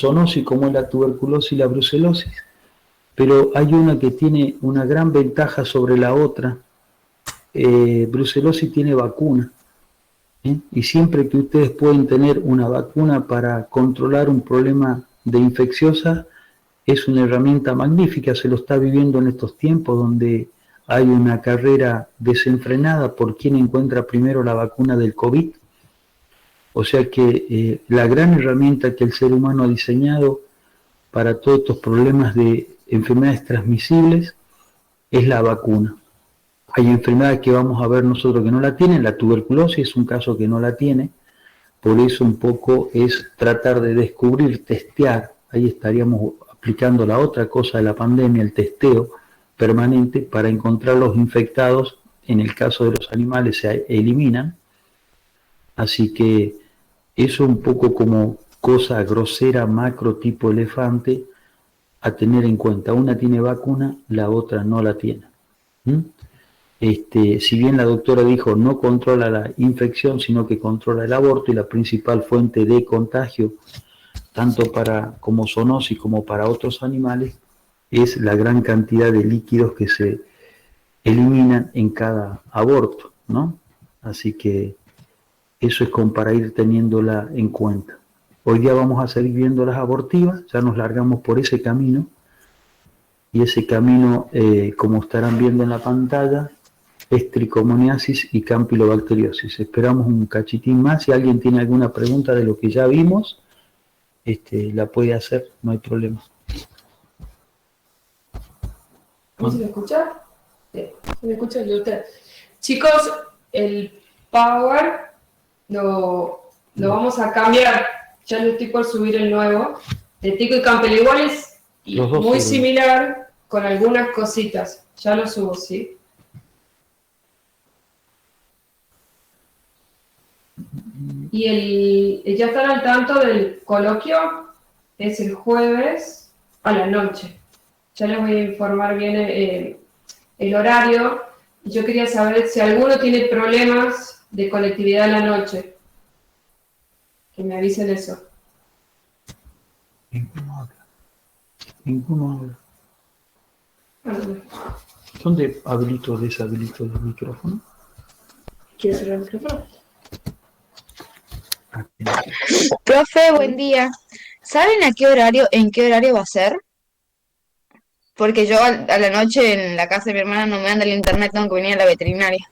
zoonosis como es la tuberculosis y la brucelosis, pero hay una que tiene una gran ventaja sobre la otra. Brucelosis tiene vacuna, y siempre que ustedes pueden tener una vacuna para controlar un problema de infecciosa, es una herramienta magnífica. Se lo está viviendo en estos tiempos donde hay una carrera desenfrenada por quien encuentra primero la vacuna del COVID. O sea que la gran herramienta que el ser humano ha diseñado para todos estos problemas de enfermedades transmisibles es la vacuna. Hay enfermedades que vamos a ver nosotros que no la tienen, la tuberculosis es un caso que no la tiene, por eso un poco es tratar de descubrir, testear, ahí estaríamos aplicando la otra cosa de la pandemia, el testeo permanente para encontrar los infectados. En el caso de los animales se eliminan, así que eso un poco como cosa grosera, macro tipo elefante, a tener en cuenta. Una tiene vacuna, la otra no la tiene. Si bien la doctora dijo no controla la infección, sino que controla el aborto, y la principal fuente de contagio, tanto para como zoonosis como para otros animales, es la gran cantidad de líquidos que se eliminan en cada aborto, ¿no? Así que eso es como para ir teniéndola en cuenta. Hoy día vamos a seguir viendo las abortivas, ya nos largamos por ese camino, y ese camino, como estarán viendo en la pantalla, es tricomoniasis y campilobacteriosis. Esperamos un cachitín más. Si alguien tiene alguna pregunta de lo que ya vimos, la puede hacer, no hay problema. ¿Se me escucha? Sí, se me escucha el de usted. Chicos, el Power lo vamos a cambiar. Ya lo estoy por subir el nuevo. De Tico y Campbell igual es muy similar, con algunas cositas. Ya lo subo, ¿sí? Y ya están al tanto del coloquio, es el jueves a la noche. Ya les voy a informar bien el horario. Yo quería saber si alguno tiene problemas de conectividad a la noche. Que me avisen eso. Ninguno habla. ¿Dónde habilito o deshabilito el micrófono? ¿Quieres cerrar el micrófono? Profe, buen día. ¿Saben en qué horario va a ser? Porque yo a la noche en la casa de mi hermana no me anda el internet, tengo que venir a la veterinaria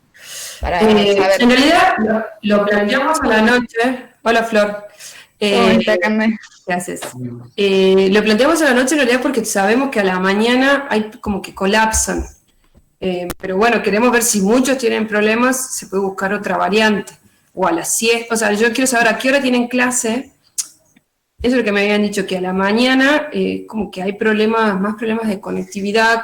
para saber. En realidad lo planteamos a la noche. Hola, Flor. Gracias. Lo planteamos a la noche en realidad porque sabemos que a la mañana hay como que colapsan. Pero bueno, queremos ver si muchos tienen problemas, se puede buscar otra variante. O a las 7, o sea, yo quiero saber a qué hora tienen clase. Eso es lo que me habían dicho, que a la mañana como que hay más problemas de conectividad,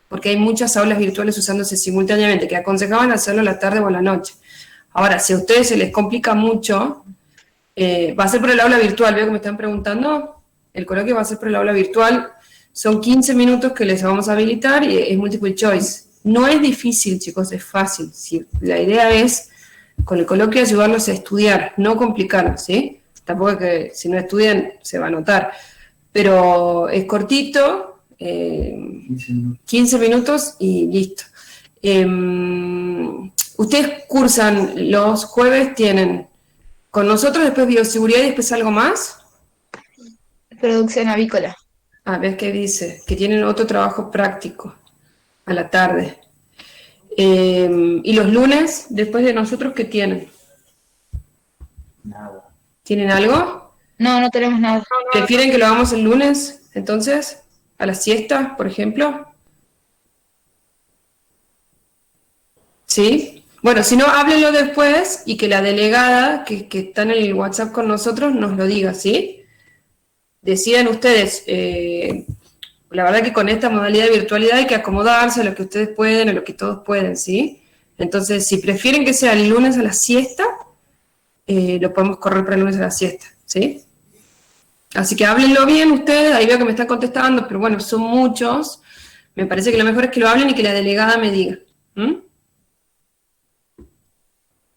porque hay muchas aulas virtuales usándose simultáneamente, que aconsejaban hacerlo a la tarde o a la noche. Ahora, si a ustedes se les complica mucho, va a ser por el aula virtual, veo que me están preguntando, el coloquio va a ser por el aula virtual, son 15 minutos que les vamos a habilitar y es multiple choice. No es difícil, chicos, es fácil. ¿Sí? La idea es, con el coloquio, ayudarlos a estudiar, no complicarlos, ¿sí? Tampoco que si no estudian se va a notar. Pero es cortito, 15 minutos y listo. Ustedes cursan los jueves, tienen con nosotros, después bioseguridad y después algo más. Producción avícola. A ver qué dice, que tienen otro trabajo práctico a la tarde. ¿Y los lunes, después de nosotros, qué tienen? Nada. ¿Tienen algo? No, no tenemos nada. ¿Prefieren que lo hagamos el lunes, entonces? ¿A la siesta, por ejemplo? ¿Sí? Bueno, si no, háblenlo después y que la delegada que está en el WhatsApp con nosotros nos lo diga, ¿sí? Decidan ustedes. La verdad que con esta modalidad de virtualidad hay que acomodarse a lo que ustedes pueden, a lo que todos pueden, ¿sí? Entonces, si prefieren que sea el lunes a la siesta, lo podemos correr para el lunes a la siesta, ¿sí? Así que háblenlo bien ustedes, ahí veo que me están contestando, pero bueno, son muchos. Me parece que lo mejor es que lo hablen y que la delegada me diga.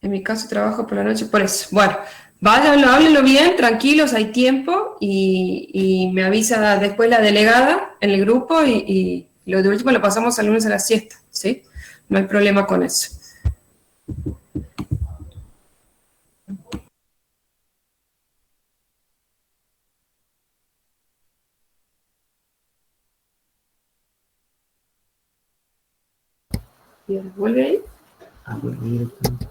En mi caso trabajo por la noche, por eso. Bueno, Váyanlo, háblenlo bien, tranquilos, hay tiempo, y me avisa después la delegada en el grupo, y lo de último lo pasamos al lunes a la siesta, ¿sí? No hay problema con eso. Bien, ¿vuelve ahí? Vuelvo directamente.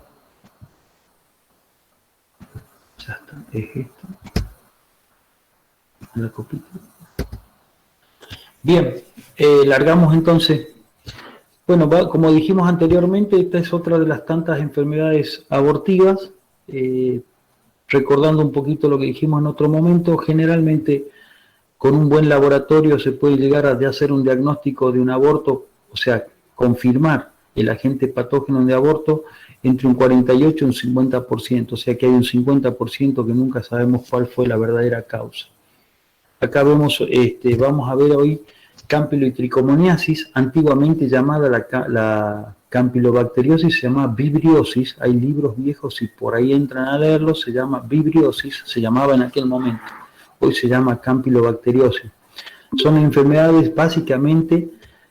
Ya está, es esto. La copita. Bien, largamos entonces. Bueno, como dijimos anteriormente, esta es otra de las tantas enfermedades abortivas. Recordando un poquito lo que dijimos en otro momento, generalmente con un buen laboratorio se puede llegar a hacer un diagnóstico de un aborto, o sea, confirmar el agente patógeno de aborto entre un 48 y un 50%, o sea que hay un 50% que nunca sabemos cuál fue la verdadera causa. Acá vemos, vamos a ver hoy campilotrichomoniasis, antiguamente llamada la campilobacteriosis, se llama vibriosis. Hay libros viejos, y por ahí entran a leerlos, se llama vibriosis, se llamaba en aquel momento. Hoy se llama campilobacteriosis. Son enfermedades básicamente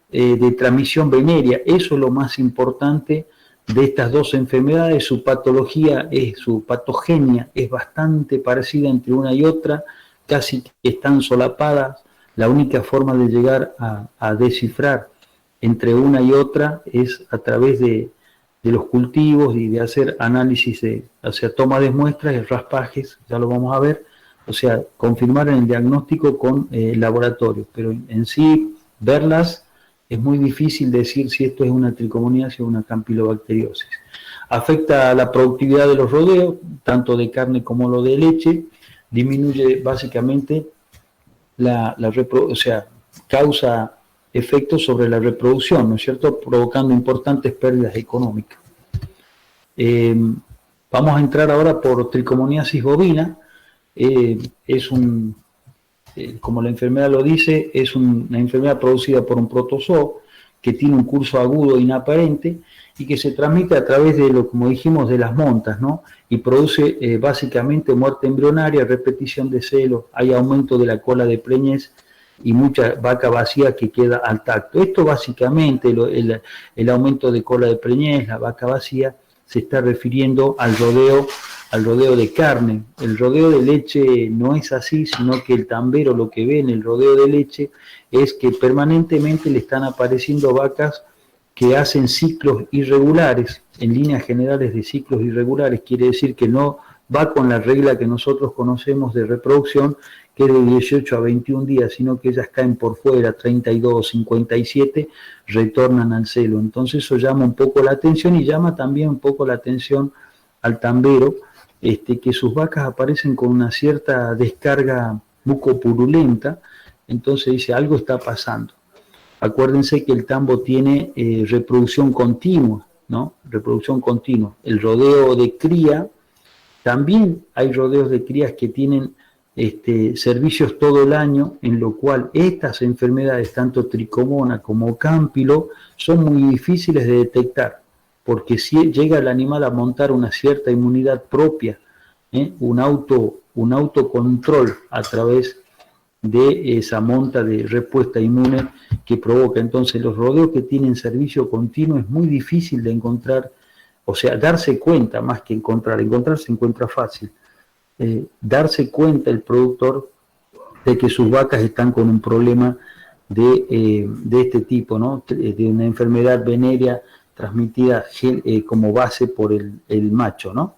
de transmisión venérea. Eso es lo más importante de estas dos enfermedades. Su patología, su patogenia es bastante parecida entre una y otra, casi que están solapadas. La única forma de llegar a descifrar entre una y otra es a través de los cultivos y de hacer análisis, o sea, toma de muestras y raspajes, ya lo vamos a ver, o sea, confirmar en el diagnóstico con laboratorio, pero en sí, verlas, es muy difícil decir si esto es una trichomoniasis o una campilobacteriosis. Afecta a la productividad de los rodeos, tanto de carne como lo de leche, disminuye básicamente o sea, causa efectos sobre la reproducción, ¿no es cierto?, provocando importantes pérdidas económicas. Vamos a entrar ahora por trichomoniasis bovina. Como la enfermedad lo dice, es una enfermedad producida por un protozoo que tiene un curso agudo inaparente y que se transmite a través de como dijimos, de las montas, ¿no? Y produce básicamente muerte embrionaria, repetición de celos, hay aumento de la cola de preñez y mucha vaca vacía que queda al tacto. Esto básicamente, el aumento de cola de preñez, la vaca vacía, se está refiriendo al rodeo de carne. El rodeo de leche no es así, sino que el tambero lo que ve en el rodeo de leche es que permanentemente le están apareciendo vacas que hacen ciclos irregulares, en líneas generales de ciclos irregulares, quiere decir que no va con la regla que nosotros conocemos de reproducción, que es de 18 a 21 días, sino que ellas caen por fuera, 32, 57, retornan al celo. Entonces eso llama un poco la atención y llama también un poco la atención al tambero, que sus vacas aparecen con una cierta descarga bucopurulenta, entonces dice, algo está pasando. Acuérdense que el tambo tiene reproducción continua, ¿no? Reproducción continua. El rodeo de cría, también hay rodeos de crías que tienen servicios todo el año, en lo cual estas enfermedades, tanto tricomona como cámpilo, son muy difíciles de detectar, porque si llega el animal a montar una cierta inmunidad propia, un autocontrol a través de esa monta de respuesta inmune que provoca. Entonces los rodeos que tienen servicio continuo es muy difícil de encontrar, o sea, darse cuenta más que encontrar se encuentra fácil, darse cuenta el productor de que sus vacas están con un problema de este tipo, ¿no? De una enfermedad venérea transmitida como base por el macho, ¿no?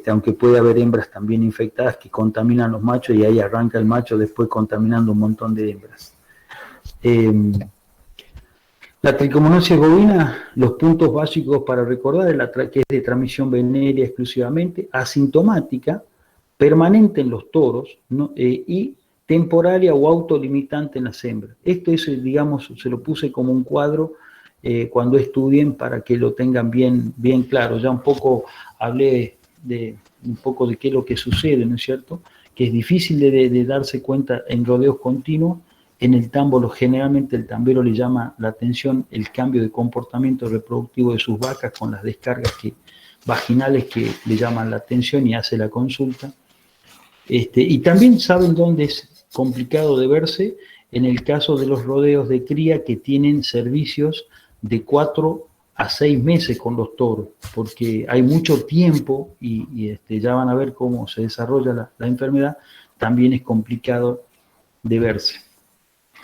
Aunque puede haber hembras también infectadas que contaminan los machos y ahí arranca el macho después contaminando un montón de hembras. La trichomoniasis bovina, los puntos básicos para recordar es que es de transmisión venérea exclusivamente, asintomática, permanente en los toros, ¿no? Y temporaria o autolimitante en las hembras. Esto es, digamos, se lo puse como un cuadro cuando estudien para que lo tengan bien claro. Ya un poco hablé de un poco de qué es lo que sucede, ¿no es cierto? Que es difícil de darse cuenta en rodeos continuos. En el tambo, generalmente el tambero le llama la atención el cambio de comportamiento reproductivo de sus vacas con las descargas vaginales que le llaman la atención y hace la consulta. Y también saben dónde es complicado de verse, en el caso de los rodeos de cría que tienen servicios de 4 a 6 meses con los toros, porque hay mucho tiempo y ya van a ver cómo se desarrolla la enfermedad, también es complicado de verse.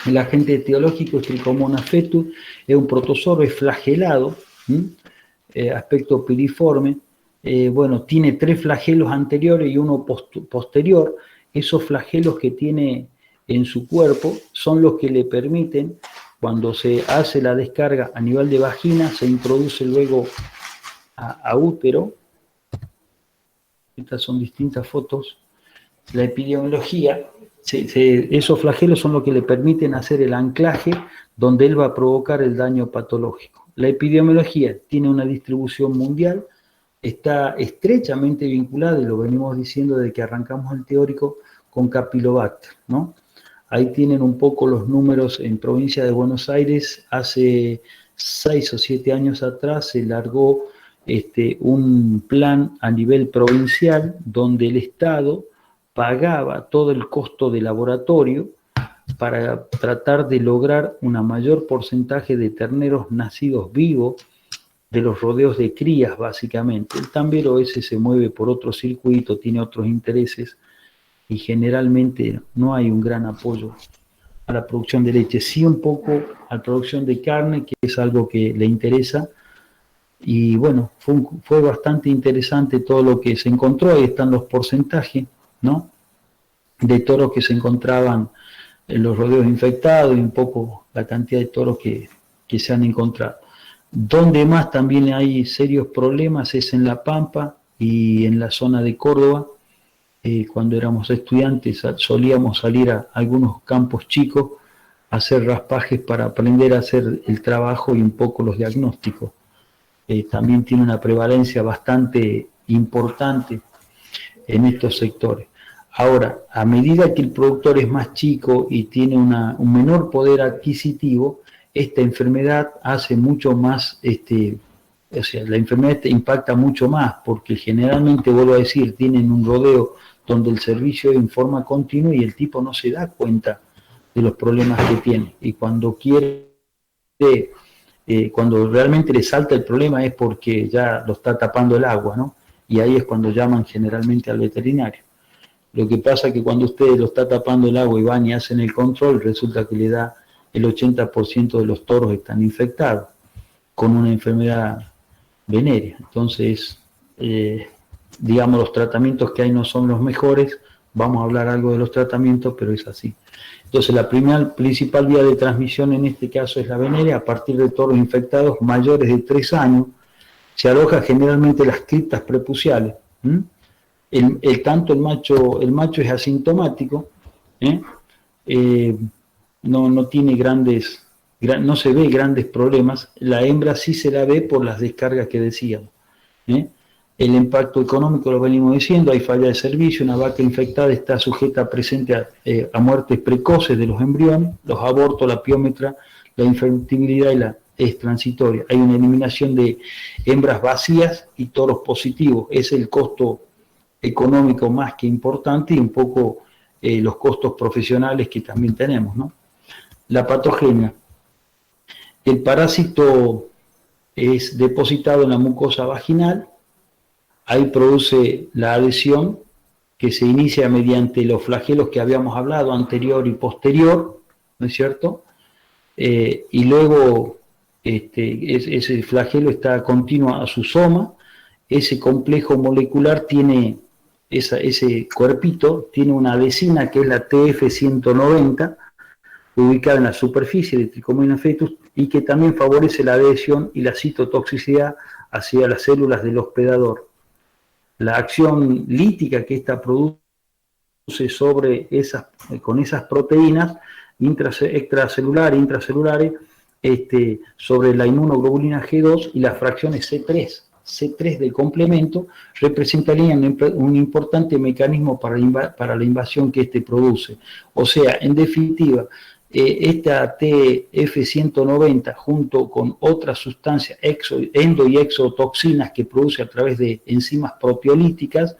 El agente etiológico es Trichomonas fetus, es un protozoro, es flagelado, aspecto piriforme, bueno, tiene 3 flagelos anteriores y uno posterior. Esos flagelos que tiene en su cuerpo son los que le permiten, cuando se hace la descarga a nivel de vagina, se introduce luego a útero. Estas son distintas fotos. La epidemiología, esos flagelos son los que le permiten hacer el anclaje donde él va a provocar el daño patológico. La epidemiología tiene una distribución mundial, está estrechamente vinculada, y lo venimos diciendo desde que arrancamos el teórico, con Campylobacter, ¿no? Ahí tienen un poco los números en provincia de Buenos Aires. Hace 6 o 7 años atrás se largó un plan a nivel provincial donde el Estado pagaba todo el costo de laboratorio para tratar de lograr un mayor porcentaje de terneros nacidos vivos de los rodeos de crías, básicamente. El tambero ese se mueve por otro circuito, tiene otros intereses, y generalmente no hay un gran apoyo a la producción de leche, sí un poco a la producción de carne, que es algo que le interesa. Y bueno, fue bastante interesante todo lo que se encontró. Ahí están los porcentajes, ¿no?, de toros que se encontraban en los rodeos infectados, y un poco la cantidad de toros que se han encontrado. Donde más también hay serios problemas es en La Pampa y en la zona de Córdoba. Cuando éramos estudiantes solíamos salir a algunos campos chicos a hacer raspajes para aprender a hacer el trabajo y un poco los diagnósticos. También tiene una prevalencia bastante importante en estos sectores. Ahora, a medida que el productor es más chico y tiene un menor poder adquisitivo, esta enfermedad hace mucho más, o sea, la enfermedad impacta mucho más, porque generalmente, vuelvo a decir, tienen un rodeo donde el servicio es en forma continua y el tipo no se da cuenta de los problemas que tiene. Y cuando cuando realmente le salta el problema es porque ya lo está tapando el agua, ¿no? Y ahí es cuando llaman generalmente al veterinario. Lo que pasa es que cuando usted lo está tapando el agua y van y hacen el control, resulta que le da el 80% de los toros están infectados con una enfermedad venérea. Entonces, digamos, los tratamientos que hay no son los mejores. Vamos a hablar algo de los tratamientos, pero es así. Entonces, la principal vía de transmisión en este caso es la venérea. A partir de toros infectados mayores de 3 años, se aloja generalmente las criptas prepuciales. Tanto el macho es asintomático, no tiene no se ve grandes problemas. La hembra sí se la ve por las descargas que decíamos. El impacto económico lo venimos diciendo, hay falla de servicio, una vaca infectada está sujeta presente a muertes precoces de los embriones, los abortos, la piómetra, la infertilidad es transitoria. Hay una eliminación de hembras vacías y toros positivos. Es el costo económico más que importante, y un poco los costos profesionales que también tenemos, ¿no? La patogenia. El parásito es depositado en la mucosa vaginal. Ahí produce la adhesión, que se inicia mediante los flagelos que habíamos hablado, anterior y posterior, ¿no es cierto? Y luego ese flagelo está continuo a su soma. Ese complejo molecular tiene, ese cuerpito, tiene una adhesina que es la TF190, ubicada en la superficie de Trichomonas fetus, y que también favorece la adhesión y la citotoxicidad hacia las células del hospedador. La acción lítica que ésta produce con esas proteínas extracelulares e intracelulares, sobre la inmunoglobulina G2 y las fracciones C3 del complemento, representarían un importante mecanismo para la invasión que produce. O sea, en definitiva, esta TF190 junto con otras sustancias endo y exotoxinas que produce a través de enzimas proteolíticas,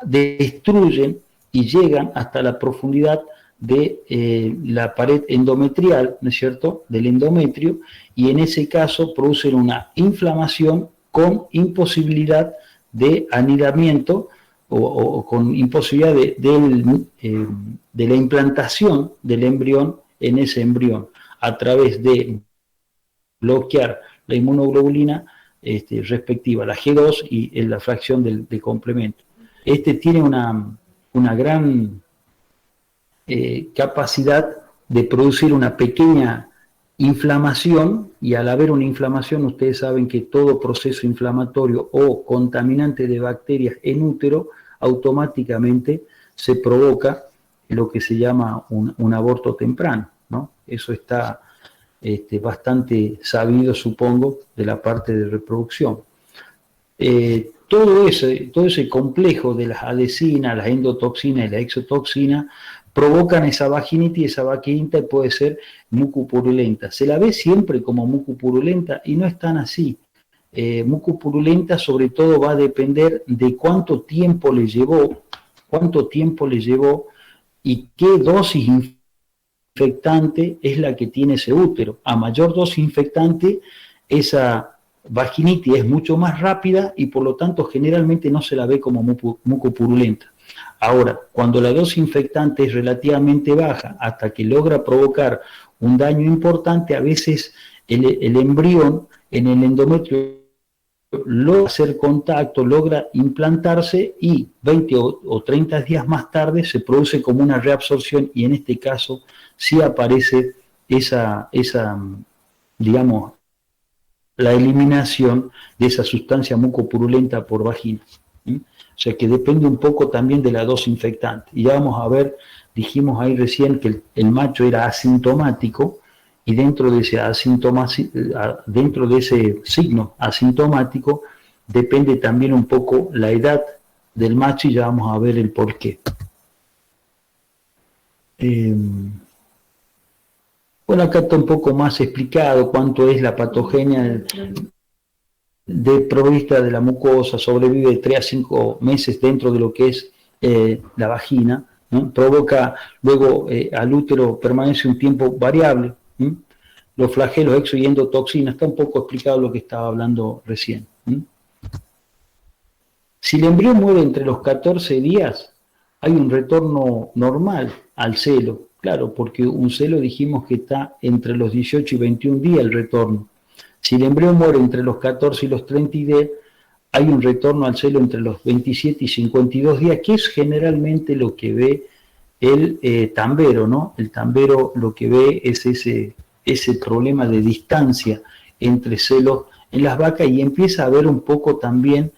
destruyen y llegan hasta la profundidad de la pared endometrial, ¿no es cierto?, del endometrio, y en ese caso producen una inflamación con imposibilidad de anidamiento o con imposibilidad de la implantación del embrión en ese embrión, a través de bloquear la inmunoglobulina respectiva, la G2 y la fracción de complemento. Tiene una gran capacidad de producir una pequeña inflamación, y al haber una inflamación, ustedes saben que todo proceso inflamatorio o contaminante de bacterias en útero automáticamente se provoca lo que se llama un aborto temprano, ¿no? Eso está bastante sabido, supongo, de la parte de reproducción. Todo ese complejo de las adhesinas, las endotoxinas y la exotoxina provocan esa vaginitis, y esa vaginitis puede ser mucopurulenta. Se la ve siempre como mucopurulenta y no es tan así. Mucopurulenta sobre todo va a depender de cuánto tiempo le llevó y qué dosis infectante es la que tiene ese útero. A mayor dosis infectante, esa vaginitis es mucho más rápida y por lo tanto generalmente no se la ve como mucopurulenta. Ahora, cuando la dosis infectante es relativamente baja hasta que logra provocar un daño importante, a veces el embrión en el endometrio logra hacer contacto, logra implantarse y 20 o 30 días más tarde se produce como una reabsorción, y en este caso sí aparece digamos, la eliminación de esa sustancia mucopurulenta por vagina. O sea que depende un poco también de la dosis infectante. Y ya vamos a ver, dijimos ahí recién que el macho era asintomático, y dentro de ese signo asintomático depende también un poco la edad del macho, y ya vamos a ver el porqué. Bueno, acá está un poco más explicado cuánto es la patogenia de provista de la mucosa, sobrevive de 3 a 5 meses dentro de lo que es la vagina, ¿no? Provoca luego al útero, permanece un tiempo variable, ¿no? Los flagelos exo y endotoxinas, está un poco explicado lo que estaba hablando recién, ¿no? Si el embrión muere entre los 14 días, hay un retorno normal al celo, claro, porque un celo dijimos que está entre los 18 y 21 días el retorno. Si el embrión muere entre los 14 y los 30 días, hay un retorno al celo entre los 27 y 52 días, que es generalmente lo que ve el tambero, ¿no? El tambero lo que ve es ese problema de distancia entre celos en las vacas, y empieza a haber un poco también,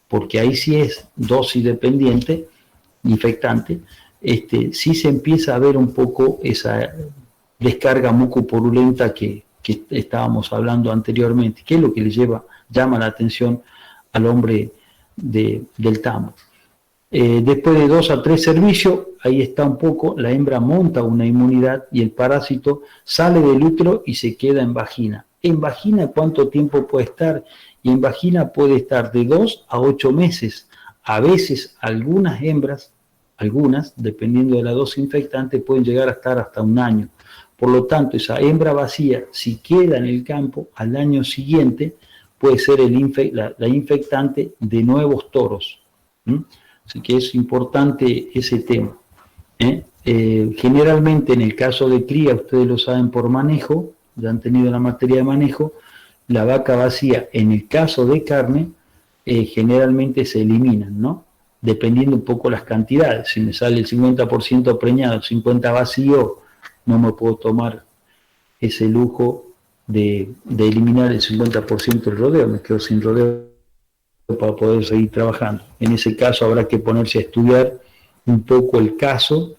porque ahí sí es dosis dependiente, infectante, sí se empieza a ver un poco esa descarga mucopurulenta que estábamos hablando anteriormente, que es lo que le llama la atención al hombre del tambo. Después de 2 a 3 servicios, ahí está un poco, la hembra monta una inmunidad y el parásito sale del útero y se queda en vagina. En vagina, ¿cuánto tiempo puede estar? Y en vagina puede estar de 2 a 8 meses. A veces algunas hembras, dependiendo de la dosis infectante, pueden llegar a estar hasta 1 año. Por lo tanto, esa hembra vacía, si queda en el campo, al año siguiente puede ser la infectante de nuevos toros. Así que es importante ese tema. Generalmente en el caso de cría, ustedes lo saben por manejo, ya han tenido la materia de manejo, la vaca vacía, en el caso de carne, generalmente se eliminan, ¿no? Dependiendo un poco las cantidades. Si me sale el 50% preñado, el 50% vacío, no me puedo tomar ese lujo de eliminar el 50% del rodeo, me quedo sin rodeo para poder seguir trabajando. En ese caso habrá que ponerse a estudiar un poco el caso.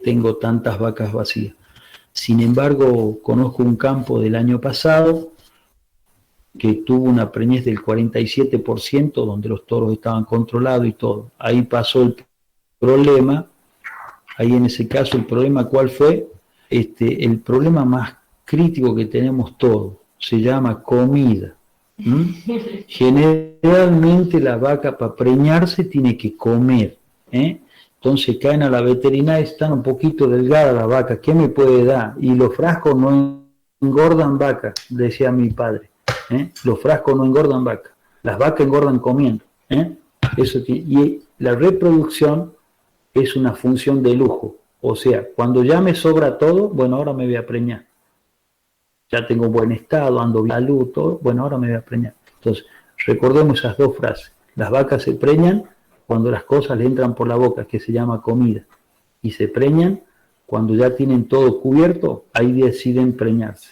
Tengo tantas vacas vacías. Sin embargo, conozco un campo del año pasado que tuvo una preñez del 47%, donde los toros estaban controlados y todo. Ahí pasó el problema. Ahí en ese caso el problema, ¿cuál fue? el problema más crítico que tenemos todos se llama comida. Generalmente la vaca para preñarse tiene que comer, ¿eh? Entonces caen a la veterinaria, están un poquito delgadas las vacas, ¿qué me puede dar? Y los frascos no engordan vacas, decía mi padre, ¿eh? Los frascos no engordan vacas, las vacas engordan comiendo, ¿eh? Y la reproducción es una función de lujo, o sea, cuando ya me sobra todo, bueno, ahora me voy a preñar. Ya tengo buen estado, ando bien, salud, todo, bueno, ahora me voy a preñar. Entonces, recordemos esas dos frases. Las vacas se preñan cuando las cosas le entran por la boca, que se llama comida. Y se preñan cuando ya tienen todo cubierto, ahí deciden preñarse.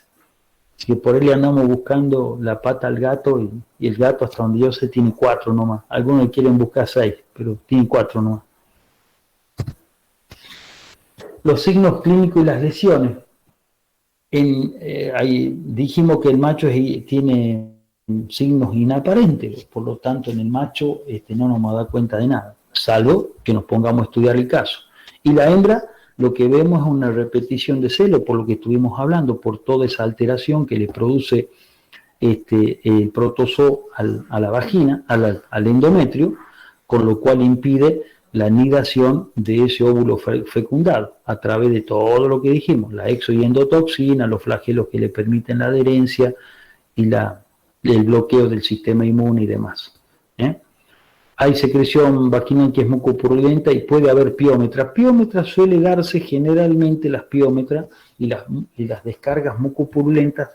Así que por ahí le andamos buscando la pata al gato y el gato, hasta donde yo sé, tiene 4 nomás. Algunos quieren buscar 6, pero tiene 4 nomás. Los signos clínicos y las lesiones. Dijimos que el macho tiene signos inaparentes, por lo tanto en el macho no nos vamos a dar cuenta de nada, salvo que nos pongamos a estudiar el caso. Y la hembra, lo que vemos es una repetición de celo, por lo que estuvimos hablando, por toda esa alteración que le produce el protozoo a la vagina, al endometrio, con lo cual impide la anidación de ese óvulo fecundado a través de todo lo que dijimos, la exo y endotoxina, los flagelos que le permiten la adherencia y el bloqueo del sistema inmune y demás. Hay secreción vaginal que es mucopurulenta y puede haber piómetra. Piómetra suele darse generalmente, las piómetras y las descargas mucopurulentas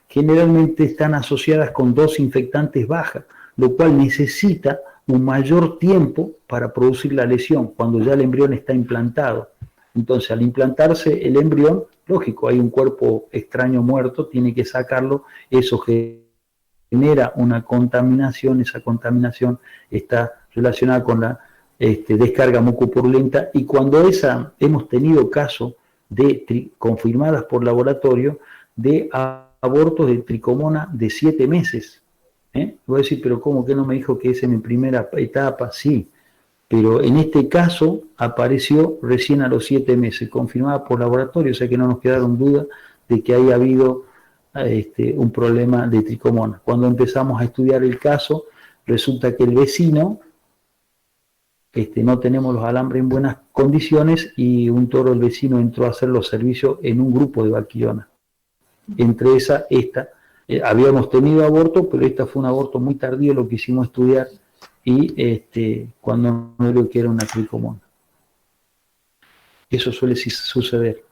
generalmente están asociadas con dosis infectantes bajas, lo cual necesita un mayor tiempo para producir la lesión, cuando ya el embrión está implantado. Entonces, al implantarse el embrión, lógico, hay un cuerpo extraño muerto, tiene que sacarlo, eso genera una contaminación, esa contaminación está relacionada con la descarga mucopurulenta, y cuando hemos tenido casos confirmadas por laboratorio de abortos de tricomona de 7 meses. Voy a decir, pero ¿cómo que no me dijo que es en mi primera etapa? Sí, pero en este caso apareció recién a los 7 meses, confirmada por laboratorio, o sea que no nos quedaron dudas de que haya habido un problema de tricomona. Cuando empezamos a estudiar el caso, resulta que el vecino, no tenemos los alambres en buenas condiciones y un toro del vecino entró a hacer los servicios en un grupo de vaquillonas. Entre esta, habíamos tenido aborto, pero esta fue un aborto muy tardío, lo que hicimos estudiar, y cuando no lo que era una tricomona. Eso suele suceder.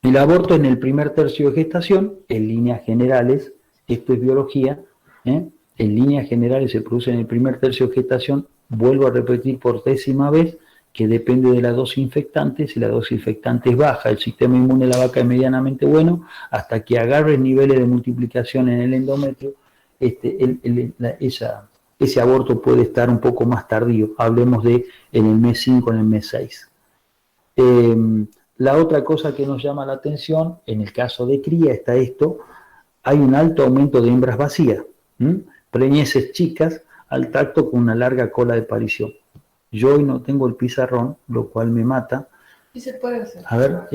El aborto en el primer tercio de gestación, en líneas generales, esto es biología, en líneas generales se produce en el primer tercio de gestación, vuelvo a repetir por 10ª vez, que depende de la dosis infectante. Si la dosis infectante es baja, el sistema inmune de la vaca es medianamente bueno, hasta que agarre niveles de multiplicación en el endometrio, ese aborto puede estar un poco más tardío, hablemos de en el mes 5, en el mes 6. La otra cosa que nos llama la atención, en el caso de cría está esto, hay un alto aumento de hembras vacías, preñeces chicas al tacto con una larga cola de parición. Yo hoy no tengo el pizarrón, lo cual me mata. Sí se puede hacer. A ver,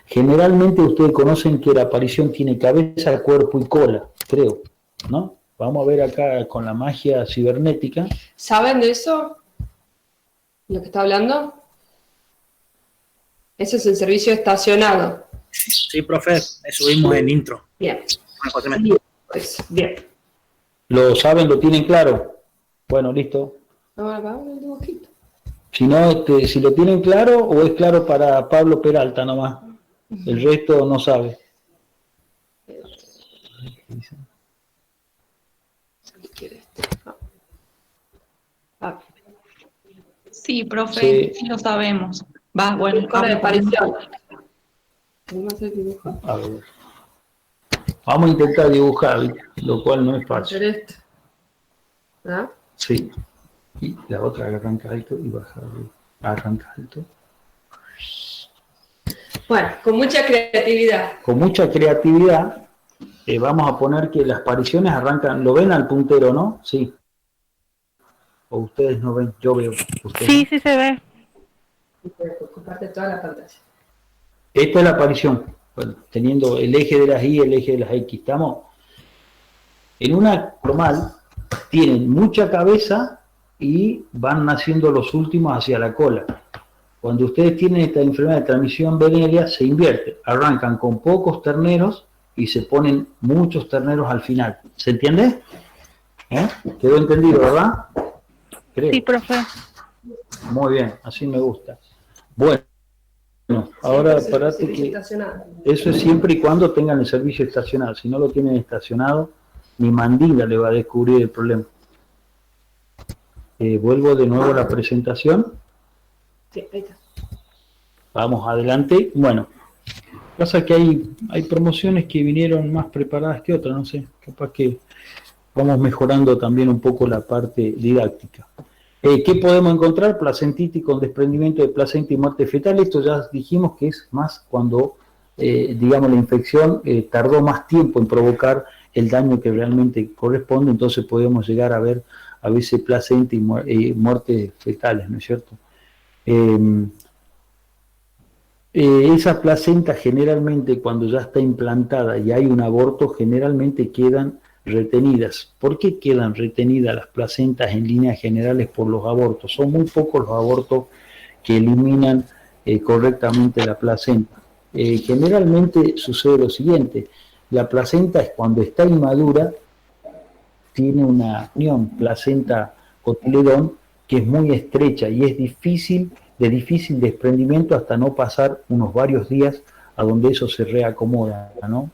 generalmente ustedes conocen que la aparición tiene cabeza, cuerpo y cola, creo, ¿no? Vamos a ver acá con la magia cibernética. ¿Saben de eso? ¿Lo que está hablando? Ese es el servicio estacionado. Sí, profe, eso vimos en intro. Bien. Pues, bien. ¿Lo saben? ¿Lo tienen claro? Bueno, listo. Ahora vamos el dibujito. Si no, si lo tienen claro, o es claro para Pablo Peralta nomás. El resto no sabe. Sí, profe, sí lo sabemos. Va, bueno. Cola de aparición. A ver. Vamos a intentar dibujar, lo cual no es fácil. Hacer esto. ¿Ah? Sí. Y la otra arranca alto y baja. Arranca alto. Bueno, con mucha creatividad. Con mucha creatividad, vamos a poner que las apariciones arrancan. ¿Lo ven al puntero, no? Sí. ¿O ustedes no ven? Yo veo. Sí, sí se ve. Comparte toda la pantalla. Esta es la aparición, bueno, teniendo el eje de las Y y el eje de las X. Estamos en una normal, tienen mucha cabeza y van naciendo los últimos hacia la cola. Cuando ustedes tienen esta enfermedad de transmisión venérea, se invierte. Arrancan con pocos terneros y se ponen muchos terneros al final. ¿Se entiende? ¿Quedó entendido, verdad? Creo. Sí, profe. Muy bien, así me gusta. Bueno, ahora parate que eso es siempre y cuando tengan el servicio estacionado. Si no lo tienen estacionado, ni Mandinga le va a descubrir el problema. Vuelvo de nuevo a la presentación. Sí, ahí está. Vamos adelante. Bueno, pasa que hay promociones que vinieron más preparadas que otras, no sé, capaz que vamos mejorando también un poco la parte didáctica. ¿Qué podemos encontrar? Placentitis con desprendimiento de placenta y muerte fetal. Esto ya dijimos que es más cuando, digamos, la infección tardó más tiempo en provocar el daño que realmente corresponde, entonces podemos llegar a ver a veces placenta y muertes fetales, ¿no es cierto? Esa placenta generalmente cuando ya está implantada y hay un aborto, generalmente quedan retenidas. ¿Por qué quedan retenidas las placentas en líneas generales por los abortos? Son muy pocos los abortos que eliminan correctamente la placenta. Generalmente sucede lo siguiente, la placenta es cuando está inmadura, tiene una unión placenta-cotiledón que es muy estrecha y es de difícil desprendimiento hasta no pasar unos varios días a donde eso se reacomoda, ¿no?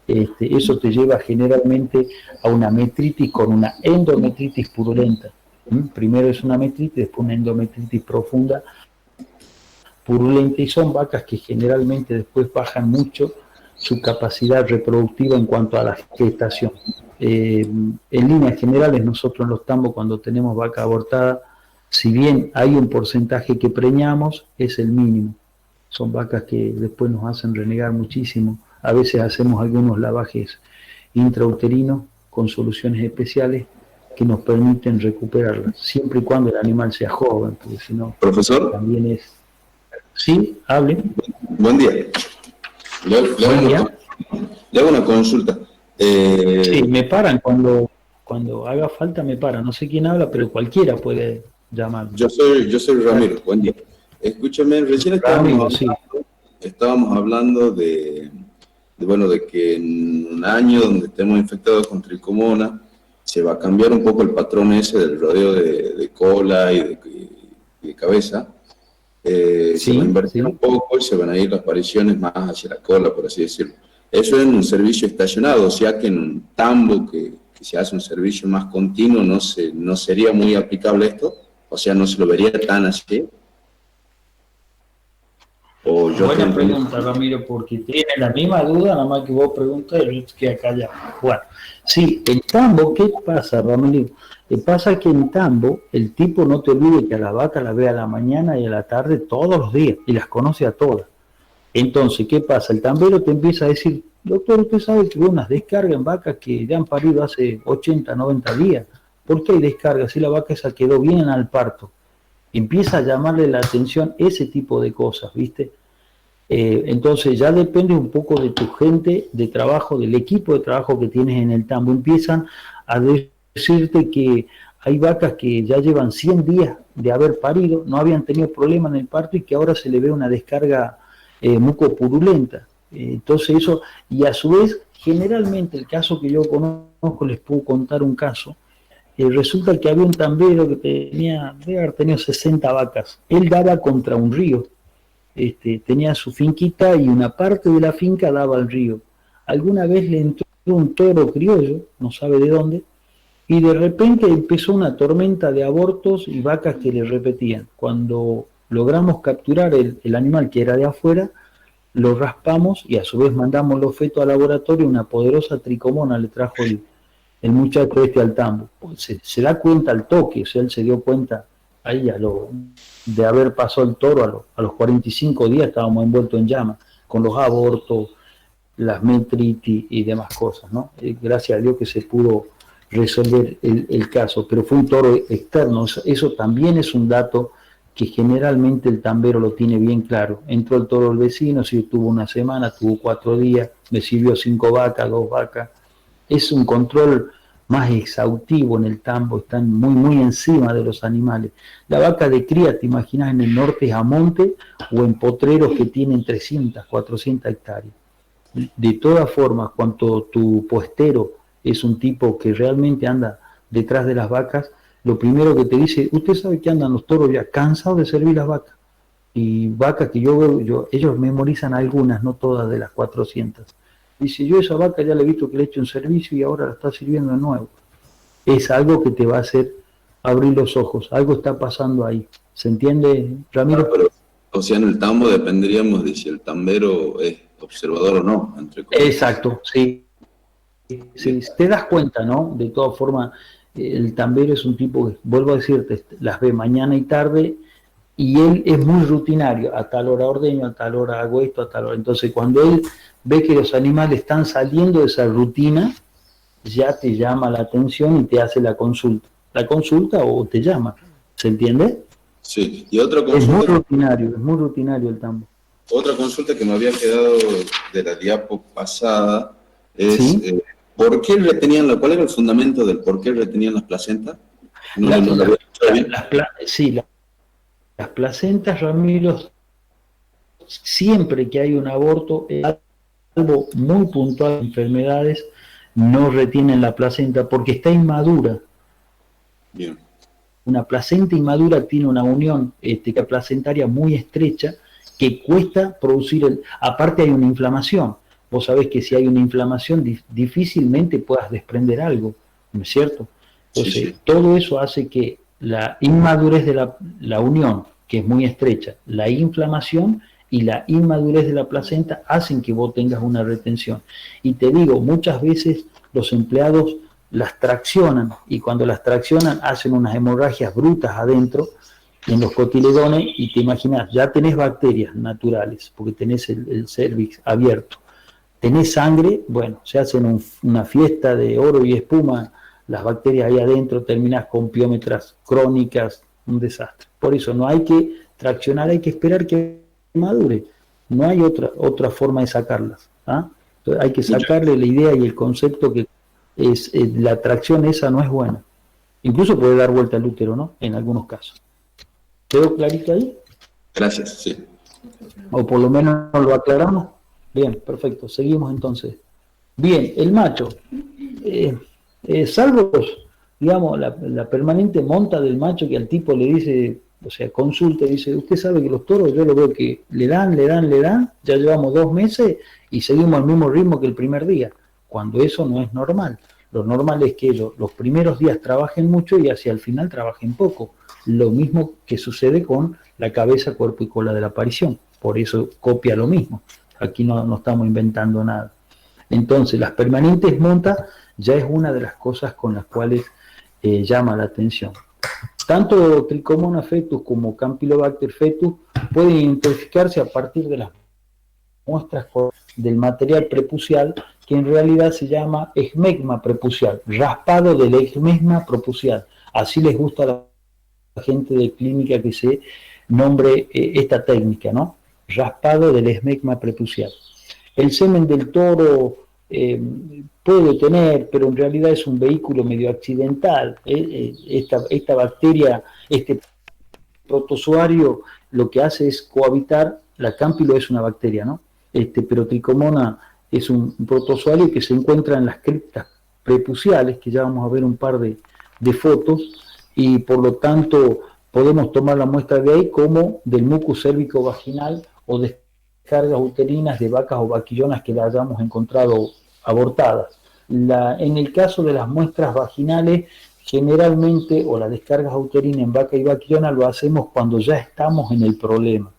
Eso te lleva generalmente a una metritis con una endometritis purulenta. Primero es una metritis, después una endometritis profunda, purulenta, y son vacas que generalmente después bajan mucho su capacidad reproductiva en cuanto a la gestación. En líneas generales, nosotros en los tambos, cuando tenemos vaca abortada, si bien hay un porcentaje que preñamos, es el mínimo. Son vacas que después nos hacen renegar muchísimo. A veces hacemos algunos lavajes intrauterinos con soluciones especiales que nos permiten recuperarlas, siempre y cuando el animal sea joven, porque si no, profesor, también es... Sí, hable. Buen día. Le hago una consulta. Sí, me paran cuando haga falta, me paran. No sé quién habla, pero cualquiera puede llamar. Yo soy Ramiro. Buen día. Escúchame, recién estábamos hablando de que en un año donde estemos infectados con tricomonas se va a cambiar un poco el patrón ese del rodeo de cola y de cabeza. Se va a invertir un poco y se van a ir las apariciones más hacia la cola, por así decirlo. Eso en un servicio estacionado, o sea que en un tambo que se hace un servicio más continuo no sería muy aplicable esto, o sea, no se lo vería tan así. Buena pregunta, Ramiro, porque tiene la misma duda, nada más que vos preguntas y yo que acá ya. Bueno, sí, en tambo, ¿qué pasa, Ramiro? Pasa que en tambo, el tipo no te olvide que a la vaca la ve a la mañana y a la tarde todos los días, y las conoce a todas. Entonces, ¿qué pasa? El tambero te empieza a decir, doctor, usted sabe que hubo unas descargas en vacas que ya han parido hace 80, 90 días. ¿Por qué hay descargas? Si la vaca esa quedó bien al parto. Empieza a llamarle la atención ese tipo de cosas, ¿viste? Entonces ya depende un poco de tu gente de trabajo, del equipo de trabajo que tienes en el tambo. Empiezan a decirte que hay vacas que ya llevan 100 días de haber parido, no habían tenido problema en el parto y que ahora se le ve una descarga mucopurulenta. Entonces eso, y a su vez, generalmente el caso que yo conozco, les puedo contar un caso. Resulta que había un tambero que debe haber tenido 60 vacas. Él daba contra un río. Tenía su finquita y una parte de la finca daba al río. Alguna vez le entró un toro criollo, no sabe de dónde, y de repente empezó una tormenta de abortos y vacas que le repetían. Cuando logramos capturar el animal que era de afuera, lo raspamos y a su vez mandamos los fetos al laboratorio. Una poderosa tricomona le trajo el muchacho al tambo. Se da cuenta al toque, o sea, él se dio cuenta ahí de haber pasado el toro a los 45 días, estábamos envueltos en llamas, con los abortos, las metritis y demás cosas, ¿no? Gracias a Dios que se pudo resolver el caso, pero fue un toro externo. Eso también es un dato que generalmente el tambero lo tiene bien claro. Entró el toro del vecino, si tuvo una semana, tuvo 4 días, me sirvió 5 vacas, 2 vacas. Es un control más exhaustivo en el tambo, están muy encima de los animales. La vaca de cría, te imaginas, en el norte es a monte o en potreros que tienen 300, 400 hectáreas. De todas formas, cuando tu puestero es un tipo que realmente anda detrás de las vacas, lo primero que te dice, usted sabe que andan los toros ya cansados de servir las vacas. Y vacas que yo veo, ellos memorizan algunas, no todas de las 400. Dice, yo esa vaca ya le he visto que le he hecho un servicio y ahora la está sirviendo de nuevo. Es algo que te va a hacer abrir los ojos, algo está pasando ahí. ¿Se entiende, Ramiro? Claro, pero, o sea, en el tambo dependeríamos de si el tambero es observador o no. Exacto, sí. Si te das cuenta, ¿no? De todas formas, el tambero es un tipo que, vuelvo a decirte, las ve mañana y tarde, y él es muy rutinario, a tal hora ordeño, a tal hora hago esto, a tal hora. Entonces, cuando él ve que los animales están saliendo de esa rutina, ya te llama la atención y te hace la consulta. La consulta o te llama, ¿se entiende? Sí, y otra consulta. Es muy rutinario el tambo. Otra consulta que me había quedado de la diapo pasada es, ¿sí? ¿por qué retenían, cuál era el fundamento del por qué retenían las placentas? No, las placentas, Ramiro, siempre que hay un aborto, es algo muy puntual de enfermedades, no retienen la placenta porque está inmadura. Bien. Una placenta inmadura tiene una unión placentaria muy estrecha que cuesta producir, aparte hay una inflamación. Vos sabés que si hay una inflamación difícilmente puedas desprender algo, ¿no es cierto? Entonces, sí. Todo eso hace que la inmadurez de la unión, que es muy estrecha, la inflamación y la inmadurez de la placenta hacen que vos tengas una retención. Y te digo, muchas veces los empleados las traccionan y cuando las traccionan hacen unas hemorragias brutas adentro en los cotiledones y te imaginas, ya tenés bacterias naturales porque tenés el cervix abierto, tenés sangre, bueno, se hacen una fiesta de oro y espuma, las bacterias ahí adentro, terminás con piómetras crónicas, un desastre. Por eso no hay que traccionar, hay que esperar que madure, no hay otra forma de sacarlas. ¿Ah? Entonces hay que sacarle la idea y el concepto que es la tracción esa no es buena. Incluso puede dar vuelta al útero, ¿no? En algunos casos. ¿Quedó clarito ahí? Gracias, sí. O por lo menos lo aclaramos. Bien, perfecto. Seguimos entonces. Bien, el macho. Salvo, digamos, la permanente monta del macho que al tipo le dice, o sea, consulta y dice, usted sabe que los toros yo lo veo que le dan, ya llevamos 2 meses y seguimos al mismo ritmo que el primer día, cuando eso no es normal. Lo normal es que los primeros días trabajen mucho y hacia el final trabajen poco. Lo mismo que sucede con la cabeza, cuerpo y cola de la aparición. Por eso copia lo mismo. Aquí no estamos inventando nada. Entonces, las permanentes montas ya es una de las cosas con las cuales llama la atención. Tanto Trichomonas fetus como Campylobacter fetus pueden identificarse a partir de las muestras del material prepucial, que en realidad se llama esmegma prepucial, raspado del esmegma prepucial. Así les gusta a la gente de clínica que se nombre esta técnica, ¿no? Raspado del esmegma prepucial. El semen del toro puede tener, pero en realidad es un vehículo medio accidental. Esta bacteria, este protozoario, lo que hace es cohabitar. La cámpilo es una bacteria, ¿no? Pero Trichomona es un protozoario que se encuentra en las criptas prepuciales, que ya vamos a ver un par de fotos, y por lo tanto podemos tomar la muestra de ahí como del mucus cérvico vaginal o descargas uterinas de vacas o vaquillonas que la hayamos encontrado abortadas. En el caso de las muestras vaginales, generalmente, o las descargas uterinas en vaca y vaquillona, lo hacemos cuando ya estamos en el problema.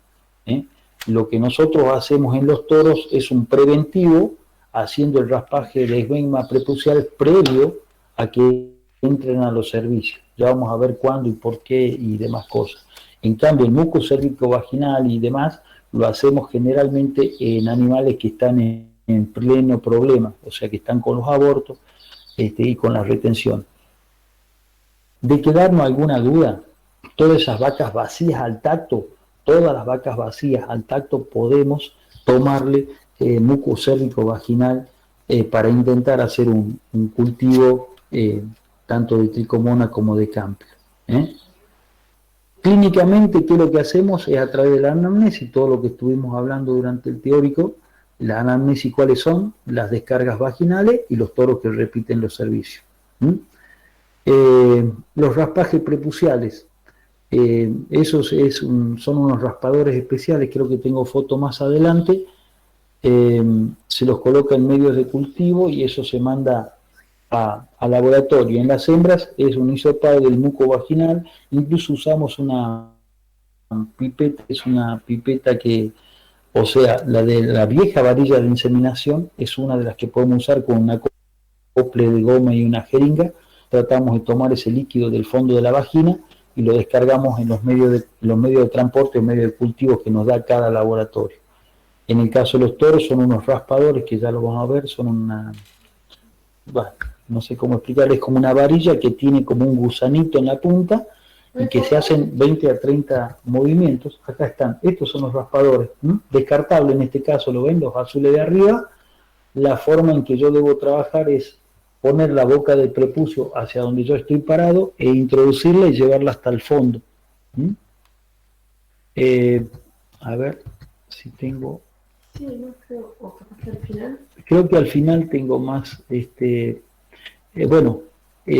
Lo que nosotros hacemos en los toros es un preventivo, haciendo el raspaje del esmegma prepucial previo a que entren a los servicios. Ya vamos a ver cuándo y por qué y demás cosas. En cambio, el muco cérvico vaginal y demás lo hacemos generalmente en animales que están en pleno problema, o sea que están con los abortos y con la retención. De quedarnos alguna duda, todas esas vacas vacías al tacto, todas las vacas vacías al tacto podemos tomarle muco cérvico vaginal para intentar hacer un cultivo tanto de tricomona como de campio. Clínicamente, ¿qué es lo que hacemos? Es a través de la anamnesis, todo lo que estuvimos hablando durante el teórico, la anamnesis, ¿cuáles son? Las descargas vaginales y los toros que repiten los servicios. Los raspajes prepuciales, esos son unos raspadores especiales, creo que tengo foto más adelante, se los coloca en medios de cultivo y eso se manda a laboratorio. En las hembras es un hisopado del muco vaginal, incluso usamos una pipeta, es una pipeta que, o sea, la de la vieja varilla de inseminación, es una de las que podemos usar con una acople de goma y una jeringa. Tratamos de tomar ese líquido del fondo de la vagina y lo descargamos en los medios de transporte o medios de cultivo que nos da cada laboratorio. En el caso de los toros son unos raspadores que ya lo vamos a ver, son una, bueno, no sé cómo explicar, es como una varilla que tiene como un gusanito en la punta y que se hacen 20 a 30 movimientos. Acá están, estos son los raspadores, descartables en este caso, lo ven, los azules de arriba. La forma en que yo debo trabajar es poner la boca del prepucio hacia donde yo estoy parado e introducirla y llevarla hasta el fondo. A ver si tengo... Sí, no creo, o capaz que al final. Creo que al final tengo más,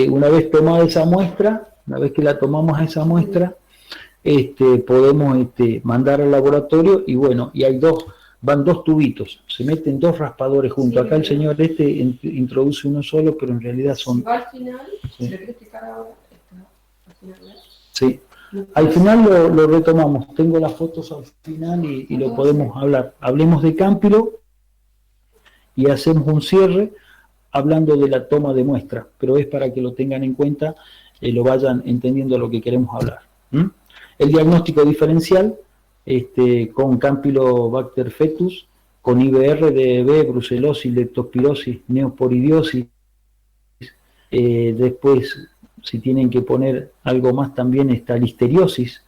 una vez tomada esa muestra, una vez que la tomamos a esa muestra, podemos mandar al laboratorio y bueno, y van dos tubitos, se meten dos raspadores juntos. Sí, acá el señor introduce uno solo, pero en realidad son... Si va al final, sí. ¿Se le quiere explicar ahora? Al final, ¿verdad? Sí. Al final lo retomamos, tengo las fotos al final y lo podemos hablar. Hablemos de cámpilo y hacemos un cierre hablando de la toma de muestra, pero es para que lo tengan en cuenta y lo vayan entendiendo lo que queremos hablar. El diagnóstico diferencial con Campylobacter fetus, con IBR, DEB, brucelosis, leptospirosis, neoporidiosis, después... Si tienen que poner algo más también está listeriosis,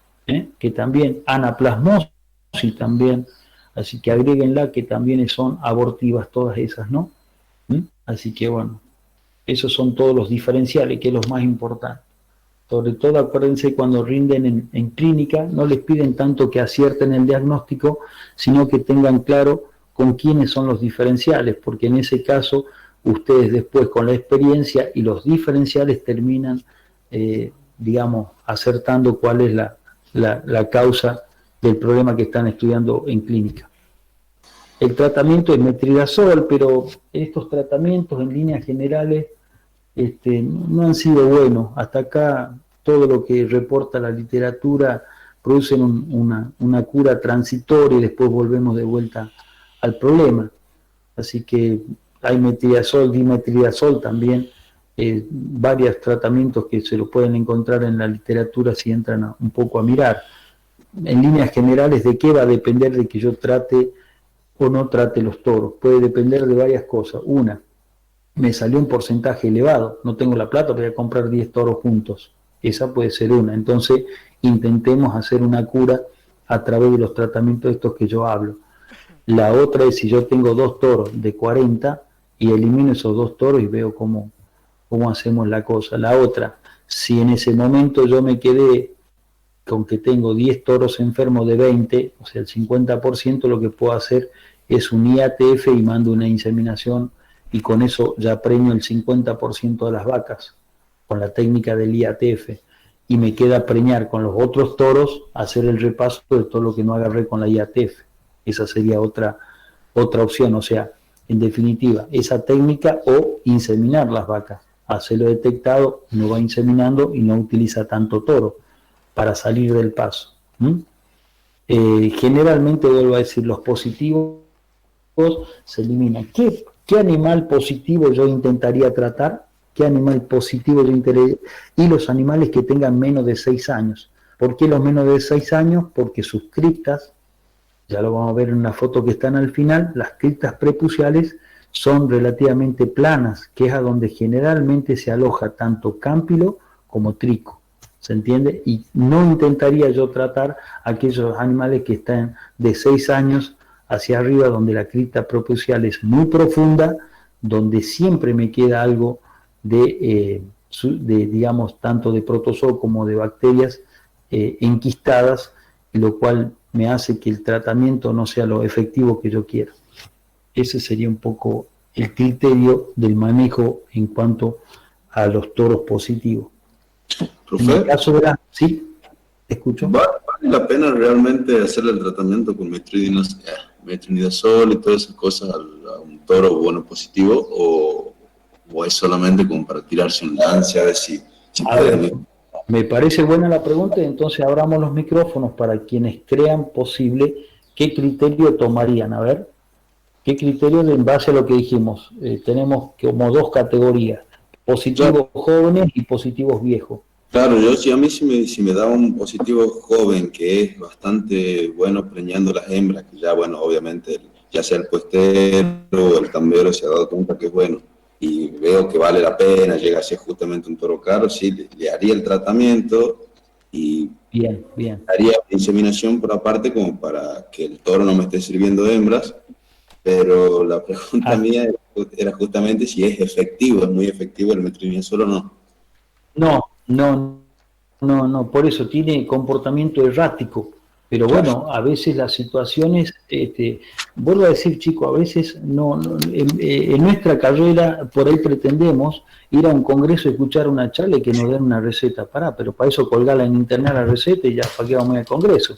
que también, anaplasmosis también, así que agréguenla que también son abortivas todas esas, ¿no? Así que bueno, esos son todos los diferenciales, que es lo más importante. Sobre todo acuérdense cuando rinden en clínica, no les piden tanto que acierten el diagnóstico, sino que tengan claro con quiénes son los diferenciales, porque en ese caso... ustedes después con la experiencia y los diferenciales terminan, acertando cuál es la causa del problema que están estudiando en clínica. El tratamiento es metronidazol, pero estos tratamientos en líneas generales no han sido buenos. Hasta acá todo lo que reporta la literatura producen una cura transitoria y después volvemos de vuelta al problema. Así que hay metronidazol, dimetronidazol también, varios tratamientos que se lo pueden encontrar en la literatura si entran un poco a mirar. En líneas generales, ¿de qué va a depender de que yo trate o no trate los toros? Puede depender de varias cosas. Una, me salió un porcentaje elevado, no tengo la plata para comprar 10 toros juntos. Esa puede ser una. Entonces, intentemos hacer una cura a través de los tratamientos estos que yo hablo. La otra es si yo tengo 2 toros de 40 y elimino esos 2 toros y veo cómo hacemos la cosa. La otra, si en ese momento yo me quedé con que tengo 10 toros enfermos de 20, o sea el 50%, lo que puedo hacer es un IATF y mando una inseminación y con eso ya premio el 50% de las vacas, con la técnica del IATF. Y me queda preñar con los otros toros, hacer el repaso de todo lo que no agarré con la IATF. Esa sería otra opción, o sea, en definitiva, esa técnica o inseminar las vacas. Hacerlo detectado, no va inseminando y no utiliza tanto toro para salir del paso. Generalmente, vuelvo a decir, los positivos se eliminan. ¿Qué animal positivo yo intentaría tratar? ¿Qué animal positivo yo intentaría? Y los animales que tengan menos de 6 años. ¿Por qué los menos de 6 años? Porque sus criptas, ya lo vamos a ver en una foto que están al final, las criptas prepuciales son relativamente planas, que es a donde generalmente se aloja tanto cámpilo como trico. ¿se entiende? Y no intentaría yo tratar a aquellos animales que están de 6 años hacia arriba, donde la cripta prepucial es muy profunda, donde siempre me queda algo de digamos, tanto de protozoo como de bacterias enquistadas, lo cual me hace que el tratamiento no sea lo efectivo que yo quiero. Ese sería un poco el criterio del manejo en cuanto a los toros positivos. ¿Profe? En el caso de ¿sí? ¿Te escucho? ¿Vale la pena realmente hacer el tratamiento con metronidazol y todas esas cosas a un toro bueno positivo, o es solamente como para tirarse un lance a ver si puede? Me parece buena la pregunta, entonces abramos los micrófonos para quienes crean posible qué criterio tomarían. A ver, qué criterio en base a lo que dijimos. Tenemos como 2 categorías, positivos jóvenes y positivos viejos. Claro, si me da un positivo joven que es bastante bueno preñando las hembras, que ya, bueno, obviamente, ya sea el puestero o el cambero se ha dado cuenta que es bueno, y veo que vale la pena, llega a ser justamente un toro caro, sí, le haría el tratamiento y bien. haría inseminación por aparte como para que el toro no me esté sirviendo hembras, pero la pregunta mía era justamente si es efectivo, es muy efectivo el metronidazol o no. No, por eso tiene comportamiento errático, pero bueno, a veces las situaciones, vuelvo a decir, chicos, a veces en nuestra carrera por ahí pretendemos ir a un congreso y escuchar una charla y que nos den una receta, pero para eso colgarla en internet la receta y ya para qué vamos al congreso,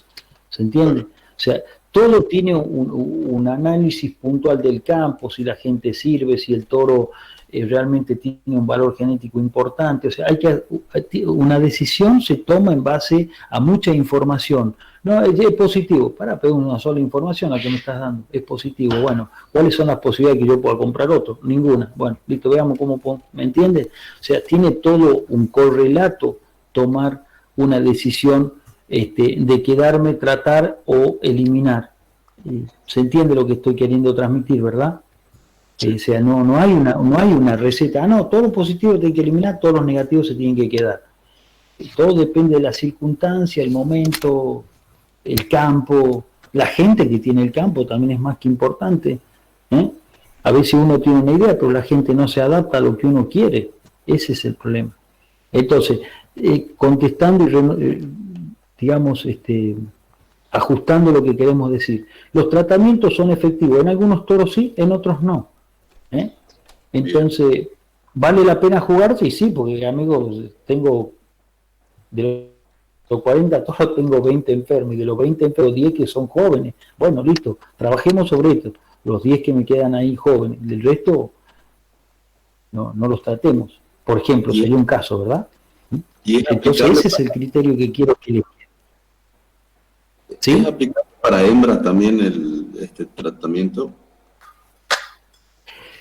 ¿se entiende? O sea, todo tiene un análisis puntual del campo, si la gente sirve, si el toro realmente tiene un valor genético importante. O sea, una decisión se toma en base a mucha información. No, es positivo. Pero una sola información la que me estás dando. Es positivo. Bueno, ¿cuáles son las posibilidades de que yo pueda comprar otro? Ninguna. Bueno, listo, veamos cómo, ¿me entiendes? O sea, tiene todo un correlato tomar una decisión de quedarme, tratar o eliminar. ¿Se entiende lo que estoy queriendo transmitir, verdad? O sea, no hay una receta. Todo lo positivo tiene que eliminar, todos los negativos se tienen que quedar. Todo depende de la circunstancia, el momento, el campo, la gente que tiene el campo también es más que importante. A veces uno tiene una idea, pero la gente no se adapta a lo que uno quiere. Ese es el problema. Entonces, contestando y digamos, ajustando lo que queremos decir. Los tratamientos son efectivos, en algunos toros sí, en otros no. Entonces, ¿vale la pena jugarse? Sí, porque, amigos, tengo de los 40 toros, tengo 20 enfermos, y de los 20 enfermos, 10 que son jóvenes. Bueno, listo, trabajemos sobre esto. Los 10 que me quedan ahí jóvenes, el resto no los tratemos. Por ejemplo, sería un caso, ¿verdad? Entonces, ese es el criterio que quiero que le... ¿Sí? ¿Es aplicable para hembra también este tratamiento?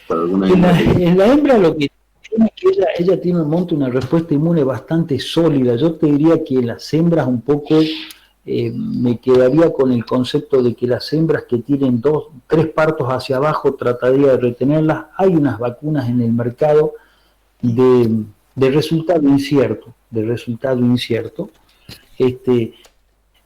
¿Para alguna hembra? En la hembra lo que tiene es que ella tiene una respuesta inmune bastante sólida. Yo te diría que las hembras un poco, me quedaría con el concepto de que las hembras que tienen 2, 3 partos hacia abajo trataría de retenerlas. Hay unas vacunas en el mercado de resultado incierto,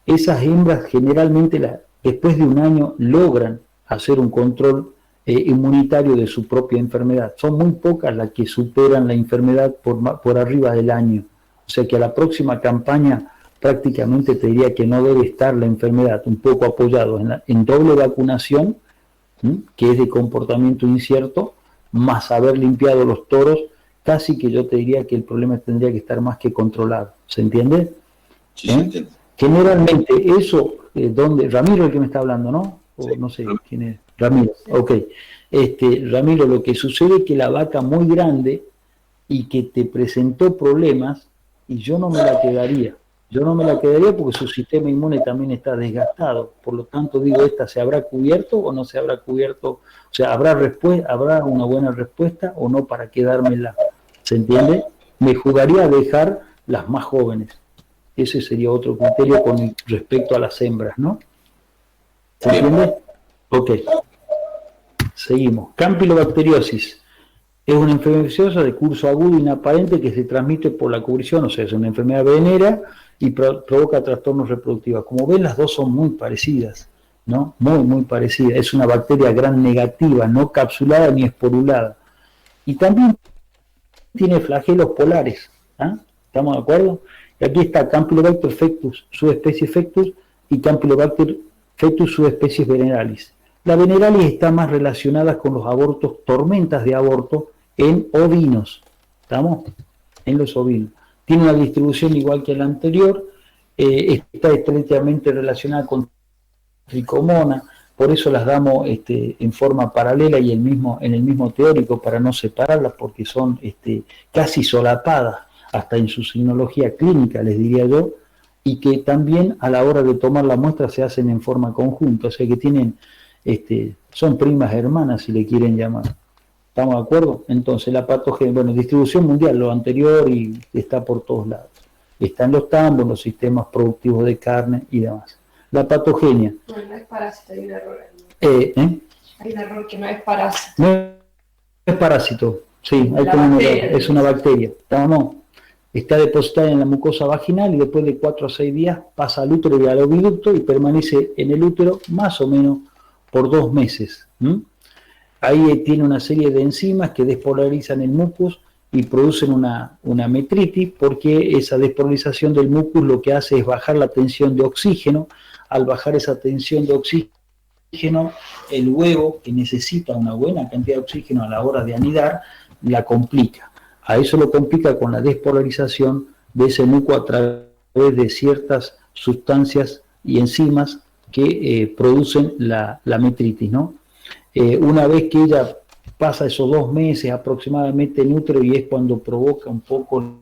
esas hembras generalmente después de un año logran hacer un control inmunitario de su propia enfermedad. Son muy pocas las que superan la enfermedad por arriba del año. O sea que a la próxima campaña prácticamente te diría que no debe estar la enfermedad, un poco apoyado en doble vacunación, que es de comportamiento incierto, más haber limpiado los toros, casi que yo te diría que el problema tendría que estar más que controlado. ¿Se entiende? Sí, se entiende. Generalmente eso, Ramiro el que me está hablando, ¿no? O no sé quién es. Ramiro, ok. Ramiro, lo que sucede es que la vaca muy grande y que te presentó problemas, y yo no me la quedaría. Yo no me la quedaría porque su sistema inmune también está desgastado. Por lo tanto, digo, ¿esta se habrá cubierto o no se habrá cubierto? O sea, ¿habrá una buena respuesta o no para quedármela? ¿Se entiende? Me jugaría a dejar las más jóvenes. Ese sería otro criterio con respecto a las hembras, ¿no? ¿Se entiende? Ok. Seguimos. Campylobacteriosis. Es una enfermedad infecciosa de curso agudo inaparente que se transmite por la cubrición, o sea, es una enfermedad venera y provoca trastornos reproductivos. Como ven, las dos son muy parecidas, ¿no? Muy, muy parecidas. Es una bacteria gram negativa, no capsulada ni esporulada. Y también tiene flagelos polares, ¿ah? ¿Estamos de acuerdo? Y aquí está Campylobacter fectus, subespecie fectus, y Campylobacter fectus, subespecies veneralis. La veneralis está más relacionada con los abortos, tormentas de aborto en ovinos, ¿estamos? En los ovinos. Tiene una distribución igual que la anterior, está estrechamente relacionada con tricomona, por eso las damos en forma paralela y en el mismo teórico para no separarlas, porque son casi solapadas, hasta en su signología clínica, les diría yo, y que también a la hora de tomar la muestra se hacen en forma conjunta, o sea que tienen, son primas hermanas, si le quieren llamar. ¿Estamos de acuerdo? Entonces la patogenia, bueno, distribución mundial, lo anterior, y está por todos lados. Está en los tambos, en los sistemas productivos de carne y demás. La patogenia. No es parásito, hay un error ahí. Hay un error que no es parásito. No es parásito, sí, es una bacteria. ¿Estamos? Está depositada en la mucosa vaginal y después de 4 a 6 días pasa al útero y al oviducto y permanece en el útero más o menos por 2 meses. Ahí tiene una serie de enzimas que despolarizan el mucus y producen una metritis, porque esa despolarización del mucus lo que hace es bajar la tensión de oxígeno. Al bajar esa tensión de oxígeno, el huevo, que necesita una buena cantidad de oxígeno a la hora de anidar, la complica. A eso lo complica con la despolarización de ese muco a través de ciertas sustancias y enzimas que producen la metritis, ¿no? Una vez que ella pasa esos 2 meses aproximadamente en útero, y es cuando provoca un poco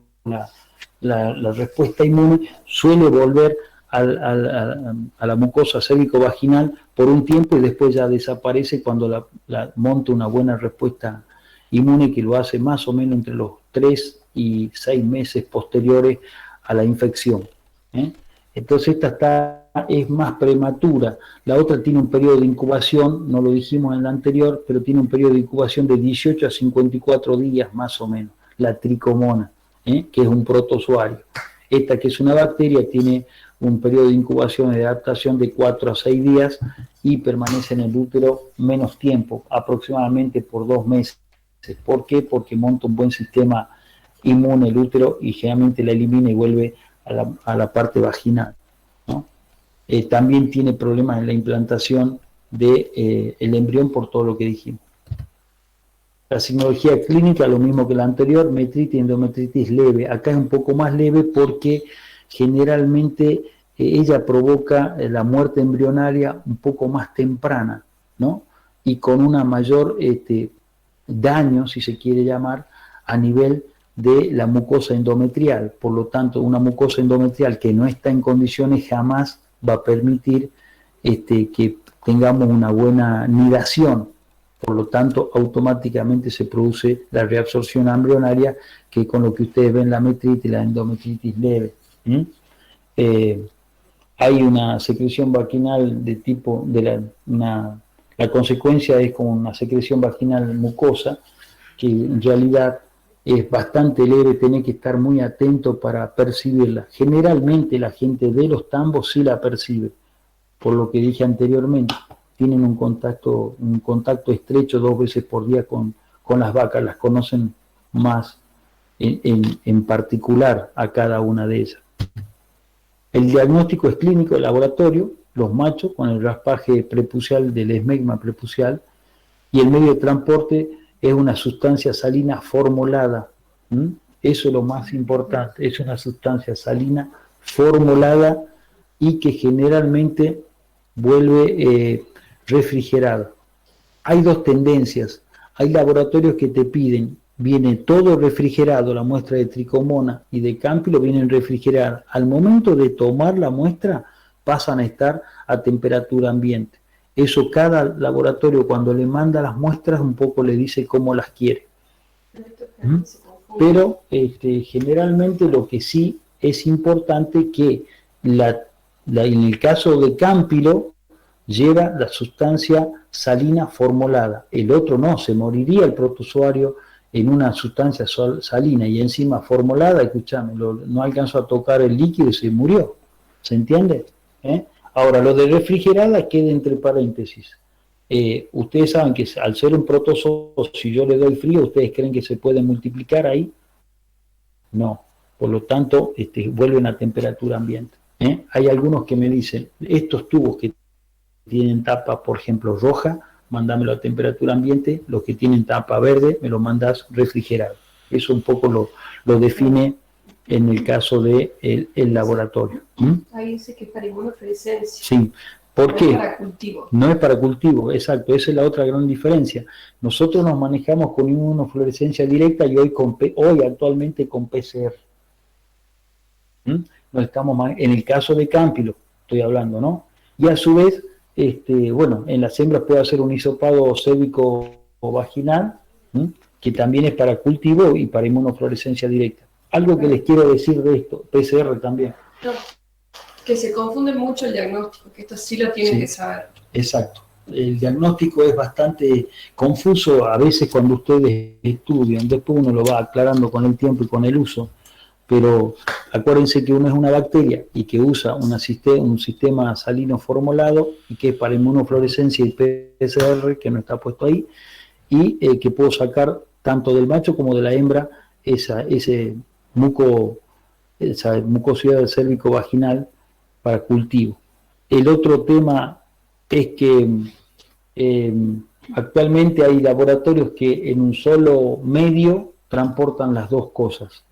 la respuesta inmune, suele volver a la mucosa cérvico-vaginal por un tiempo y después ya desaparece cuando monta una buena respuesta inmune, que lo hace más o menos entre los 3 y 6 meses posteriores a la infección. Entonces esta es más prematura. La otra tiene un periodo de incubación, no lo dijimos en la anterior, pero tiene un periodo de incubación de 18 a 54 días más o menos, la tricomona, que es un protozoario. Esta, que es una bacteria, tiene un periodo de incubación y de adaptación de 4 a 6 días y permanece en el útero menos tiempo, aproximadamente por 2 meses. ¿Por qué? Porque monta un buen sistema inmune el útero y generalmente la elimina y vuelve a la parte vaginal, ¿no? También tiene problemas en la implantación del embrión por todo lo que dijimos. La signología clínica, lo mismo que la anterior, metritis, endometritis leve. Acá es un poco más leve porque generalmente ella provoca la muerte embrionaria un poco más temprana, ¿no? Y con una mayor daño, si se quiere llamar, a nivel de la mucosa endometrial. Por lo tanto, una mucosa endometrial que no está en condiciones jamás va a permitir que tengamos una buena nidación. Por lo tanto, automáticamente se produce la reabsorción embrionaria, que con lo que ustedes ven la metritis, la endometritis leve. Hay una secreción vaginal de tipo, la consecuencia es como una secreción vaginal mucosa, que en realidad es bastante leve, tenés que estar muy atento para percibirla. Generalmente la gente de los tambos sí la percibe, por lo que dije anteriormente. Tienen un contacto estrecho 2 veces por día con las vacas, las conocen más en particular a cada una de ellas. El diagnóstico es clínico de laboratorio, los machos con el raspaje prepucial del esmegma prepucial, y el medio de transporte es una sustancia salina formulada. Eso es lo más importante, es una sustancia salina formulada y que generalmente vuelve refrigerada. Hay 2 tendencias. Hay laboratorios que te piden, viene todo refrigerado, la muestra de tricomona y de cámpilo vienen refrigeradas. Al momento de tomar la muestra pasan a estar a temperatura ambiente. Eso cada laboratorio cuando le manda las muestras un poco le dice cómo las quiere. Pero generalmente lo que sí es importante que en el caso de cámpilo lleva la sustancia salina formulada. El otro no, se moriría el protozoario en una sustancia salina y encima formulada, escúchame, no alcanzó a tocar el líquido y se murió. ¿Se entiende? Ahora, lo de refrigerada queda entre paréntesis. Ustedes saben que al ser un protozoo, si yo le doy frío, ¿ustedes creen que se puede multiplicar ahí? No. Por lo tanto, vuelven a temperatura ambiente. Hay algunos que me dicen, estos tubos que tienen tapa, por ejemplo, roja, mándamelo a temperatura ambiente, los que tienen tapa verde, me lo mandas refrigerado. Eso un poco lo define en el caso del el laboratorio. Ahí dice que es para inmunofluorescencia. Sí. ¿Por qué? No es para cultivo. No es para cultivo, exacto. Esa es la otra gran diferencia. Nosotros nos manejamos con inmunofluorescencia directa y hoy actualmente con PCR. No estamos en el caso de Cámpilo, estoy hablando, ¿no? Y a su vez, bueno, en las hembras puede hacer un hisopado cérvico o vaginal, que también es para cultivo y para inmunofluorescencia directa. Algo que les quiero decir de esto, PCR también. No, que se confunde mucho el diagnóstico, que esto sí lo tienen que saber. Exacto. El diagnóstico es bastante confuso a veces cuando ustedes estudian, después uno lo va aclarando con el tiempo y con el uso, pero acuérdense que uno es una bacteria y que usa un sistema salino formulado y que es para inmunofluorescencia y PCR, que no está puesto ahí, y que puedo sacar tanto del macho como de la hembra esa mucosidad del cérvico vaginal para cultivo. El otro tema es que actualmente hay laboratorios que en un solo medio transportan las dos cosas.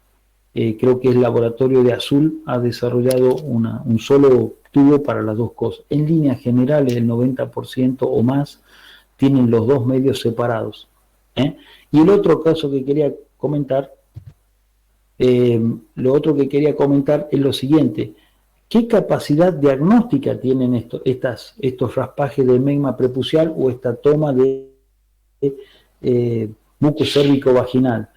Creo que el laboratorio de Azul ha desarrollado un solo tubo para las dos cosas. En líneas generales, el 90% o más tienen los dos medios separados. Y el otro caso que quería comentar, es lo siguiente. ¿Qué capacidad diagnóstica tienen estos raspajes de megma prepucial o esta toma de muco cérvico vaginal?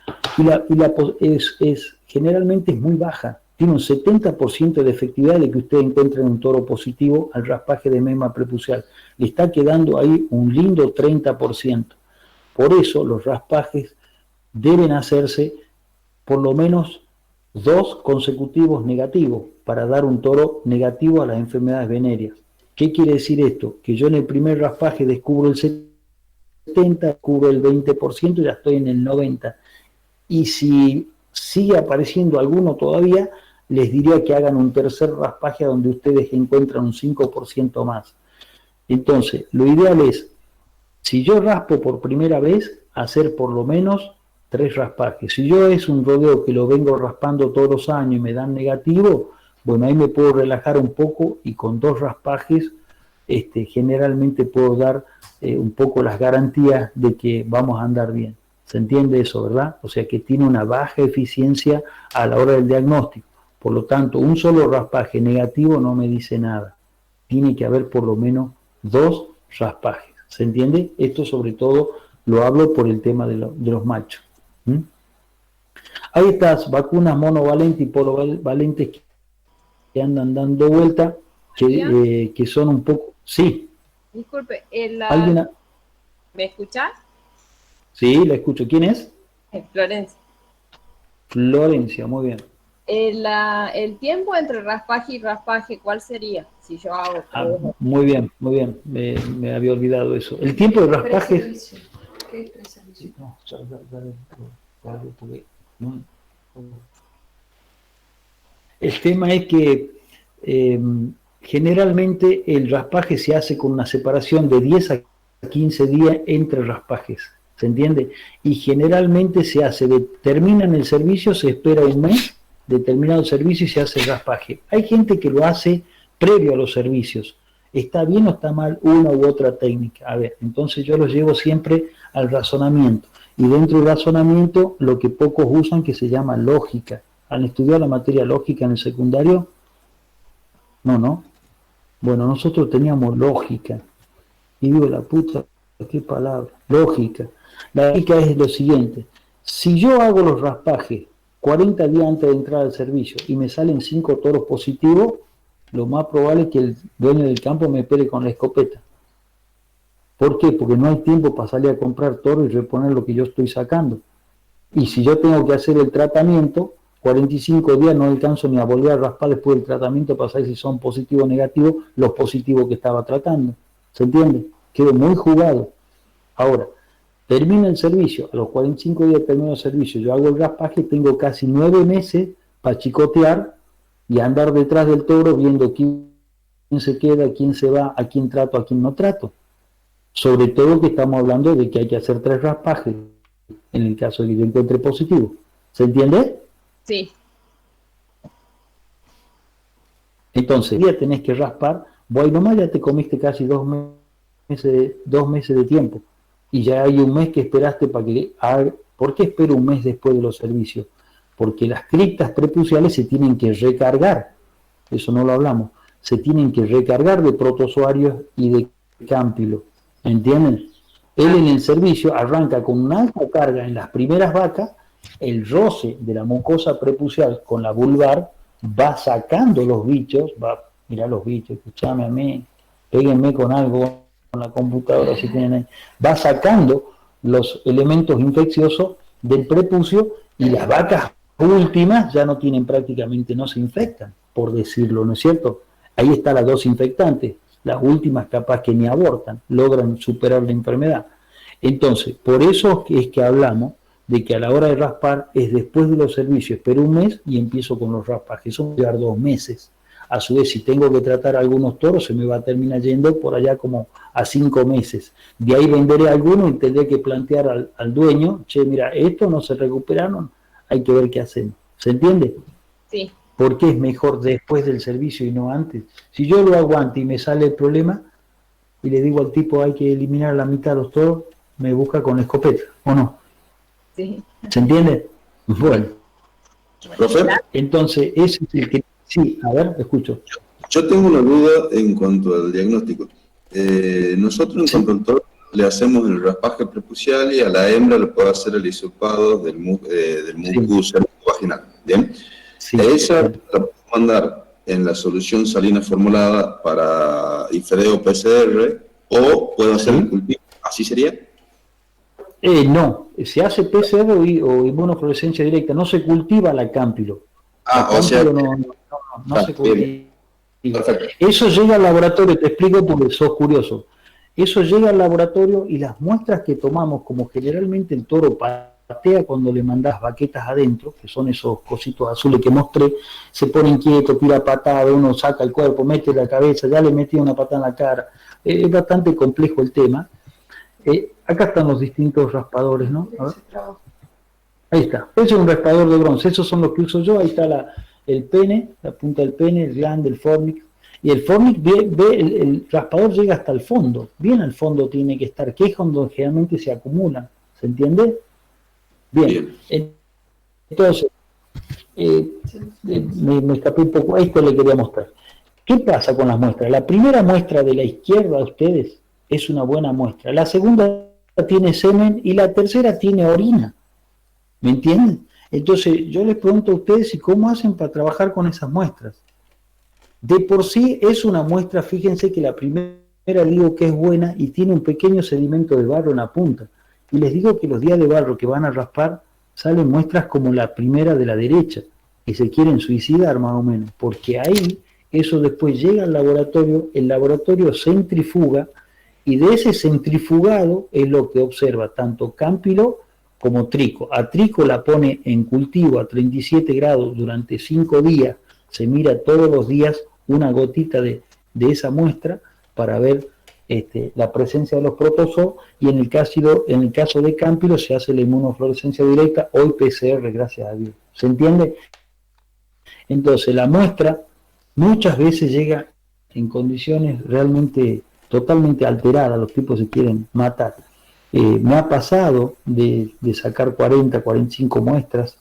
Generalmente es muy baja. Tiene un 70% de efectividad de que usted encuentre un toro positivo al raspaje de megma prepucial. Le está quedando ahí un lindo 30%. Por eso los raspajes deben hacerse por lo menos 2 consecutivos negativos para dar un toro negativo a las enfermedades venéreas. ¿Qué quiere decir esto? Que yo en el primer raspaje descubro el 70%, descubro el 20% y ya estoy en el 90%. Y si sigue apareciendo alguno todavía, les diría que hagan un tercer raspaje donde ustedes encuentran un 5% más. Entonces, lo ideal es, si yo raspo por primera vez, hacer por lo menos 3 raspajes. Si yo es un rodeo que lo vengo raspando todos los años y me dan negativo, bueno, ahí me puedo relajar un poco y con 2 raspajes generalmente puedo dar un poco las garantías de que vamos a andar bien. ¿Se entiende eso, verdad? O sea que tiene una baja eficiencia a la hora del diagnóstico. Por lo tanto, un solo raspaje negativo no me dice nada. Tiene que haber por lo menos 2 raspajes. ¿Se entiende? Esto sobre todo lo hablo por el tema de los machos. Hay estas vacunas monovalentes y polivalentes que andan dando vuelta, que son un poco... Sí. Disculpe, ¿me escuchás? Sí, la escucho. ¿Quién es? Florencia. Florencia, muy bien. El tiempo entre raspaje y raspaje, ¿cuál sería? Si yo hago... Muy bien, muy bien. Me había olvidado eso. El tiempo de raspaje... ¿Qué es preservicio? No, el tema es que generalmente el raspaje se hace con una separación de 10 a 15 días entre raspajes, ¿se entiende? Y generalmente se hace, terminan el servicio, se espera un mes de terminado el servicio y se hace el raspaje. Hay gente que lo hace previo a los servicios. ¿Está bien o está mal una u otra técnica? A ver, entonces yo los llevo siempre al razonamiento. Y dentro del razonamiento, lo que pocos usan, que se llama lógica. ¿Han estudiado la materia lógica en el secundario? No. Bueno, nosotros teníamos lógica. Y digo, la puta, qué palabra. Lógica. La lógica es lo siguiente. Si yo hago los raspajes 40 días antes de entrar al servicio y me salen 5 toros positivos, lo más probable es que el dueño del campo me pele con la escopeta. ¿Por qué? Porque no hay tiempo para salir a comprar toro y reponer lo que yo estoy sacando. Y si yo tengo que hacer el tratamiento, 45 días no alcanzo ni a volver a raspar después del tratamiento para saber si son positivos o negativos los positivos que estaba tratando. ¿Se entiende? Quedo muy jugado. Ahora, termina el servicio, a los 45 días termino el servicio, yo hago el raspaje, tengo casi 9 meses para chicotear y andar detrás del toro viendo quién se queda, quién se va, a quién trato, a quién no trato. Sobre todo que estamos hablando de que hay que hacer 3 raspajes en el caso de que yo encuentre positivo. ¿Se entiende? Sí. Entonces, ya tenés que raspar, vos ahí nomás ya te comiste casi 2 meses de tiempo. Y ya hay un mes que esperaste para que haga. ¿Por qué espero un mes después de los servicios? Porque las criptas prepuciales se tienen que recargar. Eso no lo hablamos. Se tienen que recargar de protozoarios y de cámpilo. ¿Entienden? Él en el servicio arranca con una alta carga en las primeras vacas, el roce de la mucosa prepucial con la vulvar va sacando los bichos, mirá los bichos, escuchame a mí, péguenme con algo, con la computadora si tienen ahí, va sacando los elementos infecciosos del prepucio y las vacas últimas ya no tienen prácticamente, no se infectan, por decirlo, ¿no es cierto? Ahí está la dosis infectante, las últimas capaz que ni abortan, logran superar la enfermedad. Entonces, por eso es que hablamos de que a la hora de raspar es después de los servicios, espero un mes y empiezo con los raspajes, eso va a llevar 2 meses. A su vez, si tengo que tratar a algunos toros, se me va a terminar yendo por allá como a 5 meses. De ahí venderé algunos y tendré que plantear al dueño, che, mira, estos no se recuperaron, hay que ver qué hacen. ¿Se entiende? Sí. ¿Por qué es mejor después del servicio y no antes? Si yo lo hago antes y me sale el problema, y le digo al tipo hay que eliminar la mitad de los toros, me busca con la escopeta, ¿o no? Sí. ¿Se entiende? Bueno. ¿Profe? Entonces, ese es el que... Sí, a ver, escucho. Yo tengo una duda en cuanto al diagnóstico. Nosotros en cuanto al toro le hacemos el raspaje prepucial y a la hembra le puedo hacer el hisopado del mucus vaginal, ¿bien? Sí. Esa la puedo mandar en la solución salina formulada para IFEDEO PCR o puedo hacer el cultivo. ¿Así sería? No, se hace PCR o inmunofluorescencia directa, no se cultiva la cámpilo. O sea, no se cultiva. Perfecto. Eso llega al laboratorio, te explico porque sos curioso. Eso llega al laboratorio y las muestras que tomamos, como generalmente el toro patea cuando le mandás baquetas adentro, que son esos cositos azules que mostré, se pone inquieto, tira patada, uno saca el cuerpo, mete la cabeza, ya le metí una patada en la cara. Es bastante complejo el tema. Acá están los distintos raspadores, ¿no? A ver. Ahí está. Ese es un raspador de bronce. Esos son los que uso yo. Ahí está el pene, la punta del pene, el glande, el fornix. Y el fornix el raspador llega hasta el fondo. Bien al fondo tiene que estar, que es donde generalmente se acumulan. ¿Se entiende? Bien. Entonces, me escapé un poco. Esto le quería mostrar. ¿Qué pasa con las muestras? La primera muestra de la izquierda de ustedes es una buena muestra. La segunda tiene semen y la tercera tiene orina. ¿Me entienden? Entonces, yo les pregunto a ustedes y cómo hacen para trabajar con esas muestras. De por sí es una muestra, fíjense que la primera digo que es buena y tiene un pequeño sedimento de barro en la punta. Y les digo que los días de barro que van a raspar salen muestras como la primera de la derecha, que se quieren suicidar más o menos, porque ahí eso después llega al laboratorio, el laboratorio centrifuga, y de ese centrifugado es lo que observa tanto cámpilo como trico. A trico la pone en cultivo a 37 grados durante 5 días, se mira todos los días una gotita de esa muestra para ver la presencia de los protozoos, y en el caso de cámpilo se hace la inmunofluorescencia directa, hoy PCR, gracias a Dios. ¿Se entiende? Entonces la muestra muchas veces llega en condiciones realmente totalmente alteradas, los tipos se quieren matar. Me ha pasado de sacar 40, 45 muestras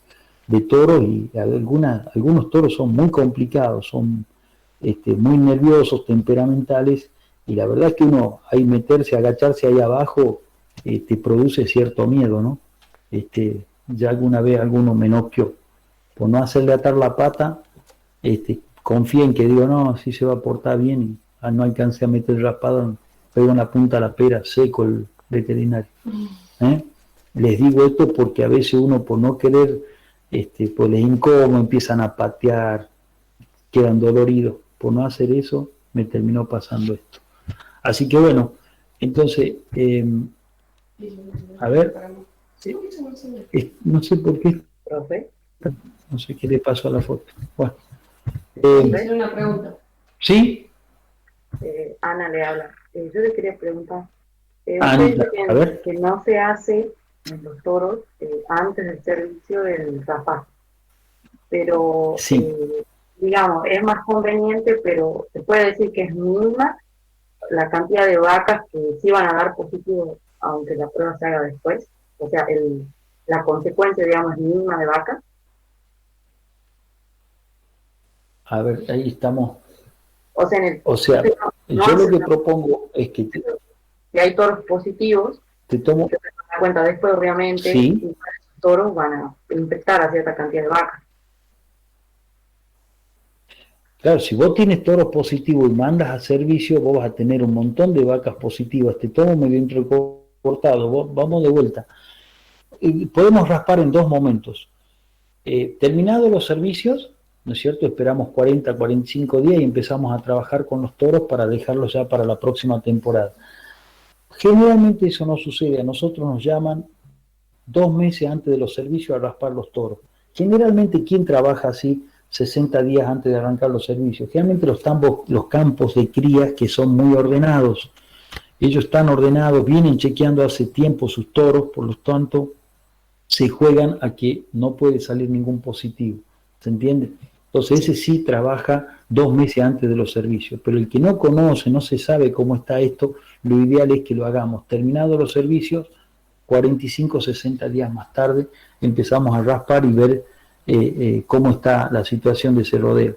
de toros y algunos toros son muy complicados, son muy nerviosos, temperamentales, y la verdad es que uno ahí meterse, agacharse ahí abajo, te produce cierto miedo, ¿no? Ya alguna vez alguno me noqueó por no hacerle atar la pata, confía en que digo, no, así se va a portar bien, y no alcancé a meter el raspado, pego en la punta de la pera, seco el veterinario. Les digo esto porque a veces uno por no querer, pues les incómodo, empiezan a patear, quedan doloridos. Por no hacer eso, me terminó pasando esto. Así que bueno, entonces, a ver, no sé por qué, Profe, no sé qué le pasó a la foto. Bueno, una pregunta. ¿sí? Ana le habla. Yo le quería preguntar. Ana, Usted dice a ver. que no se hace en los toros antes del servicio del rapaje, pero Sí. digamos, es más conveniente, pero se puede decir que es mínima la cantidad de vacas que sí van a dar positivo aunque la prueba se haga después. O sea, la consecuencia, digamos, es mínima de vacas. A ver, ahí estamos. O sea, Yo lo que propongo es que si hay toros positivos, te tomo. se da cuenta después, obviamente, Sí. y esos toros van a infectar a cierta cantidad de vacas. Claro, si vos tienes toros positivos y mandas a servicio, vos vas a tener un montón de vacas positivas. Te tomo medio entrecortado, vamos de vuelta. Podemos raspar en dos momentos. Terminados los servicios, ¿no es cierto? Esperamos 40, 45 días y empezamos a trabajar con los toros para dejarlos ya para la próxima temporada. Generalmente eso no sucede. A nosotros nos llaman 2 meses antes de los servicios a raspar los toros. Generalmente, ¿quién trabaja así 60 días antes de arrancar los servicios? Generalmente los campos de crías que son muy ordenados. Ellos están ordenados, vienen chequeando hace tiempo sus toros, por lo tanto, se juegan a que no puede salir ningún positivo. ¿Se entiende? Entonces ese sí trabaja 2 meses antes de los servicios, pero el que no conoce, no se sabe cómo está esto, lo ideal es que lo hagamos. Terminados los servicios, 45 o 60 días más tarde, empezamos a raspar y ver cómo está la situación de ese rodeo.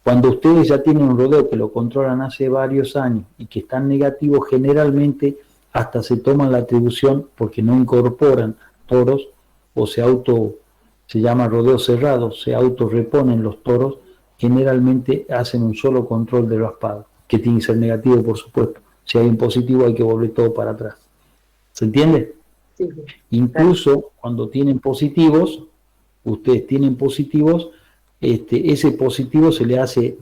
Cuando ustedes ya tienen un rodeo que lo controlan hace varios años y que están negativos, generalmente hasta se toman la atribución porque no incorporan toros o se llama rodeo cerrado, se autorreponen los toros, generalmente hacen un solo control de raspado, que tiene que ser negativo, por supuesto. Si hay un positivo hay que volver todo para atrás. ¿Se entiende? Sí. Incluso cuando tienen positivos, ustedes tienen positivos, ese positivo se le hace,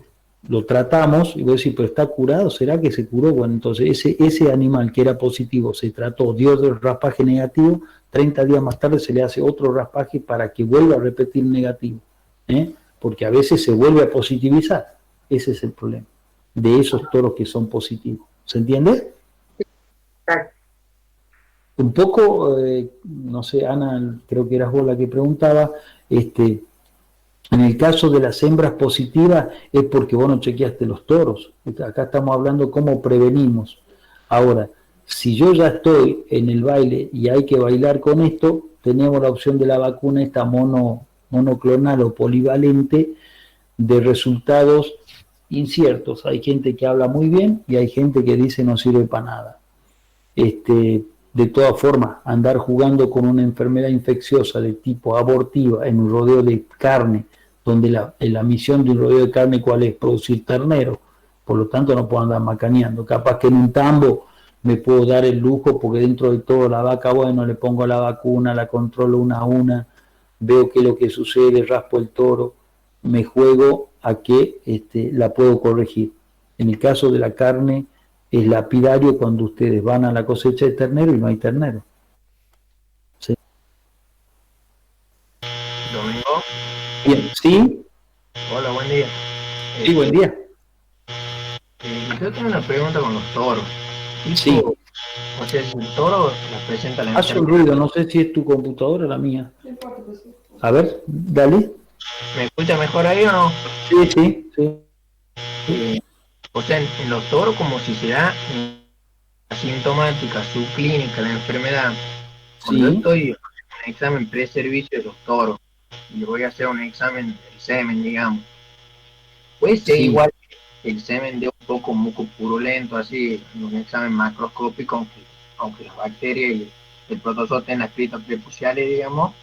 lo tratamos, y voy a decir, pero está curado, ¿será que se curó? Bueno, entonces ese animal que era positivo se trató, dio el raspaje negativo, 30 días más tarde se le hace otro raspaje para que vuelva a repetir negativo, porque a veces se vuelve a positivizar. Ese es el problema de esos toros que son positivos. ¿Se entiende? Un poco, no sé, Ana, creo que eras vos la que preguntaba, en el caso de las hembras positivas es porque vos no chequeaste los toros. Acá estamos hablando cómo prevenimos. Ahora, si yo ya estoy en el baile y hay que bailar con esto, tenemos la opción de la vacuna esta monoclonal o polivalente de resultados inciertos. Hay gente que habla muy bien y hay gente que dice no sirve para nada. De todas formas, andar jugando con una enfermedad infecciosa de tipo abortiva en un rodeo de carne, donde la misión de un rodeo de carne, ¿cuál es? Producir ternero. Por lo tanto, no puedo andar macaneando. Capaz que en un tambo me puedo dar el lujo, porque dentro de todo la vaca, bueno, le pongo la vacuna, la controlo una a una, veo qué es lo que sucede, raspo el toro, me juego a que la puedo corregir. En el caso de la carne, es lapidario cuando ustedes van a la cosecha de ternero y no hay ternero. ¿Sí? Domingo. Bien, ¿sí? Hola, buen día. Sí, buen día. Yo tengo una pregunta con los toros. Sí. O sea, si el toro la presenta la Hace un ruido, no sé si es tu computadora o la mía. A ver, dale. ¿Me escucha mejor ahí o no? Sí. O sea, en los toros como si se da asintomática, subclínica, la enfermedad. Cuando yo estoy en un examen pre-servicio de los toros y voy a hacer un examen del semen, digamos, puede ser igual que el semen de un poco muco purulento, así, en un examen macroscópico, aunque las bacterias y el protozoo tengan las criptas prepuciales, digamos.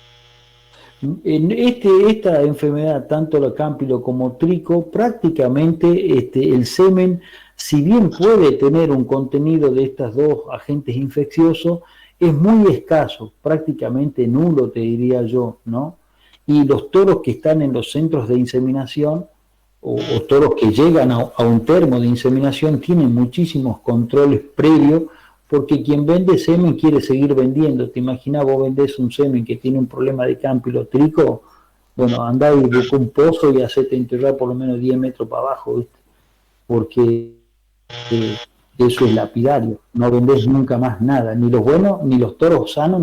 En esta enfermedad, tanto la cámpilo como trico, prácticamente el semen, si bien puede tener un contenido de estos dos agentes infecciosos, es muy escaso, prácticamente nulo, te diría yo, ¿no? Y los toros que están en los centros de inseminación, o toros que llegan a un termo de inseminación, tienen muchísimos controles previos, porque quien vende semen quiere seguir vendiendo. ¿Te imaginas vos vendés un semen que tiene un problema de campilotrico? Bueno, andá y busca un pozo y hacete enterrar por lo menos 10 metros para abajo, ¿viste? Porque eso es lapidario, no vendés nunca más nada, ni los buenos, ni los toros sanos,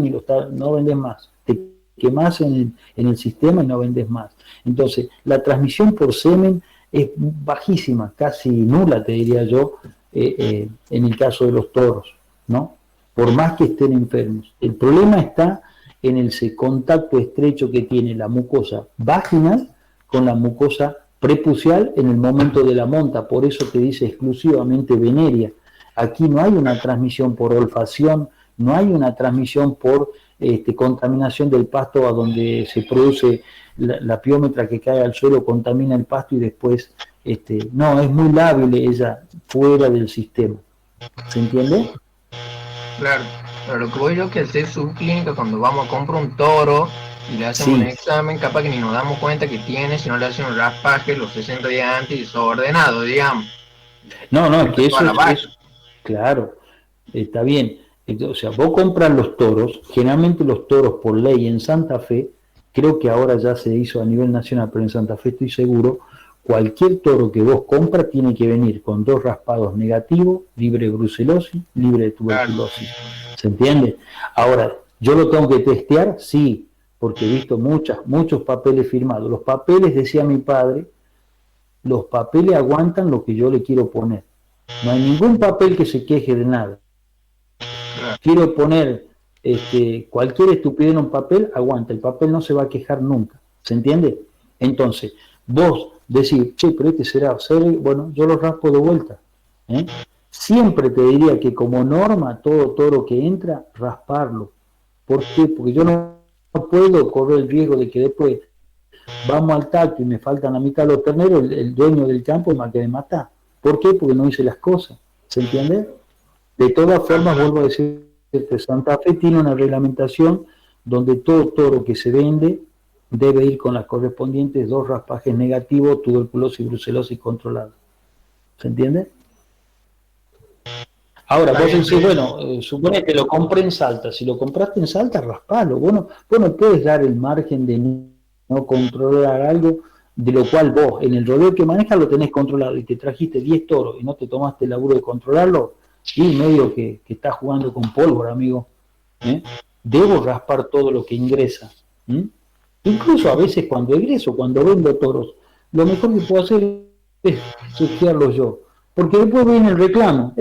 no vendés más, te quemás en el sistema y no vendés más. Entonces, la transmisión por semen es bajísima, casi nula, te diría yo, en el caso de los toros, ¿no? Por más que estén enfermos. El problema está en ese contacto estrecho que tiene la mucosa vaginal con la mucosa prepucial en el momento de la monta, por eso te dice exclusivamente venérea. Aquí no hay una transmisión por olfacción, no hay una transmisión por contaminación del pasto a donde se produce la piómetra que cae al suelo, contamina el pasto y después, no, es muy lábil ella fuera del sistema. ¿Se entiende? Claro, pero lo que voy yo que al ser subclínica, cuando vamos a comprar un toro y le hacemos un examen, capaz que ni nos damos cuenta que tiene, si no le hacen un raspaje los 60 días antes y desordenado, digamos. No, es que eso es, claro, está bien. O sea, vos compras los toros, generalmente los toros por ley en Santa Fe, creo que ahora ya se hizo a nivel nacional, pero en Santa Fe estoy seguro, cualquier toro que vos compras tiene que venir con 2 raspados negativos, libre de brucelosis, libre de tuberculosis. ¿Se entiende? Ahora, ¿yo lo tengo que testear? Sí, porque he visto muchos papeles firmados. Los papeles, decía mi padre, los papeles aguantan lo que yo le quiero poner. No hay ningún papel que se queje de nada. Quiero poner cualquier estupidez en un papel, aguanta, el papel no se va a quejar nunca. ¿Se entiende? Entonces, vos decís, che, pero será serio, bueno, yo lo raspo de vuelta. Siempre te diría que como norma, todo toro que entra, rasparlo. ¿Por qué? Porque yo no puedo correr el riesgo de que después vamos al tacto y me faltan la mitad de los terneros, el dueño del campo me quiere matar. ¿Por qué? Porque no hice las cosas. ¿Se entiende? De todas formas, vuelvo a decir que Santa Fe tiene una reglamentación donde todo toro que se vende debe ir con las correspondientes 2 raspajes negativos, tuberculosis y brucelosis controlada. ¿Se entiende? Ahora, vos decís, bueno, supone que lo compré en Salta. Si lo compraste en Salta, raspalo. Vos no puedes dar el margen de no controlar algo de lo cual vos, en el rodeo que manejas, lo tenés controlado y te trajiste 10 toros y no te tomaste el laburo de controlarlo, y medio que estás jugando con pólvora, amigo. Debo raspar todo lo que ingresa. Incluso a veces cuando egreso, cuando vendo toros, lo mejor que puedo hacer es chequearlos yo. Porque después viene el reclamo.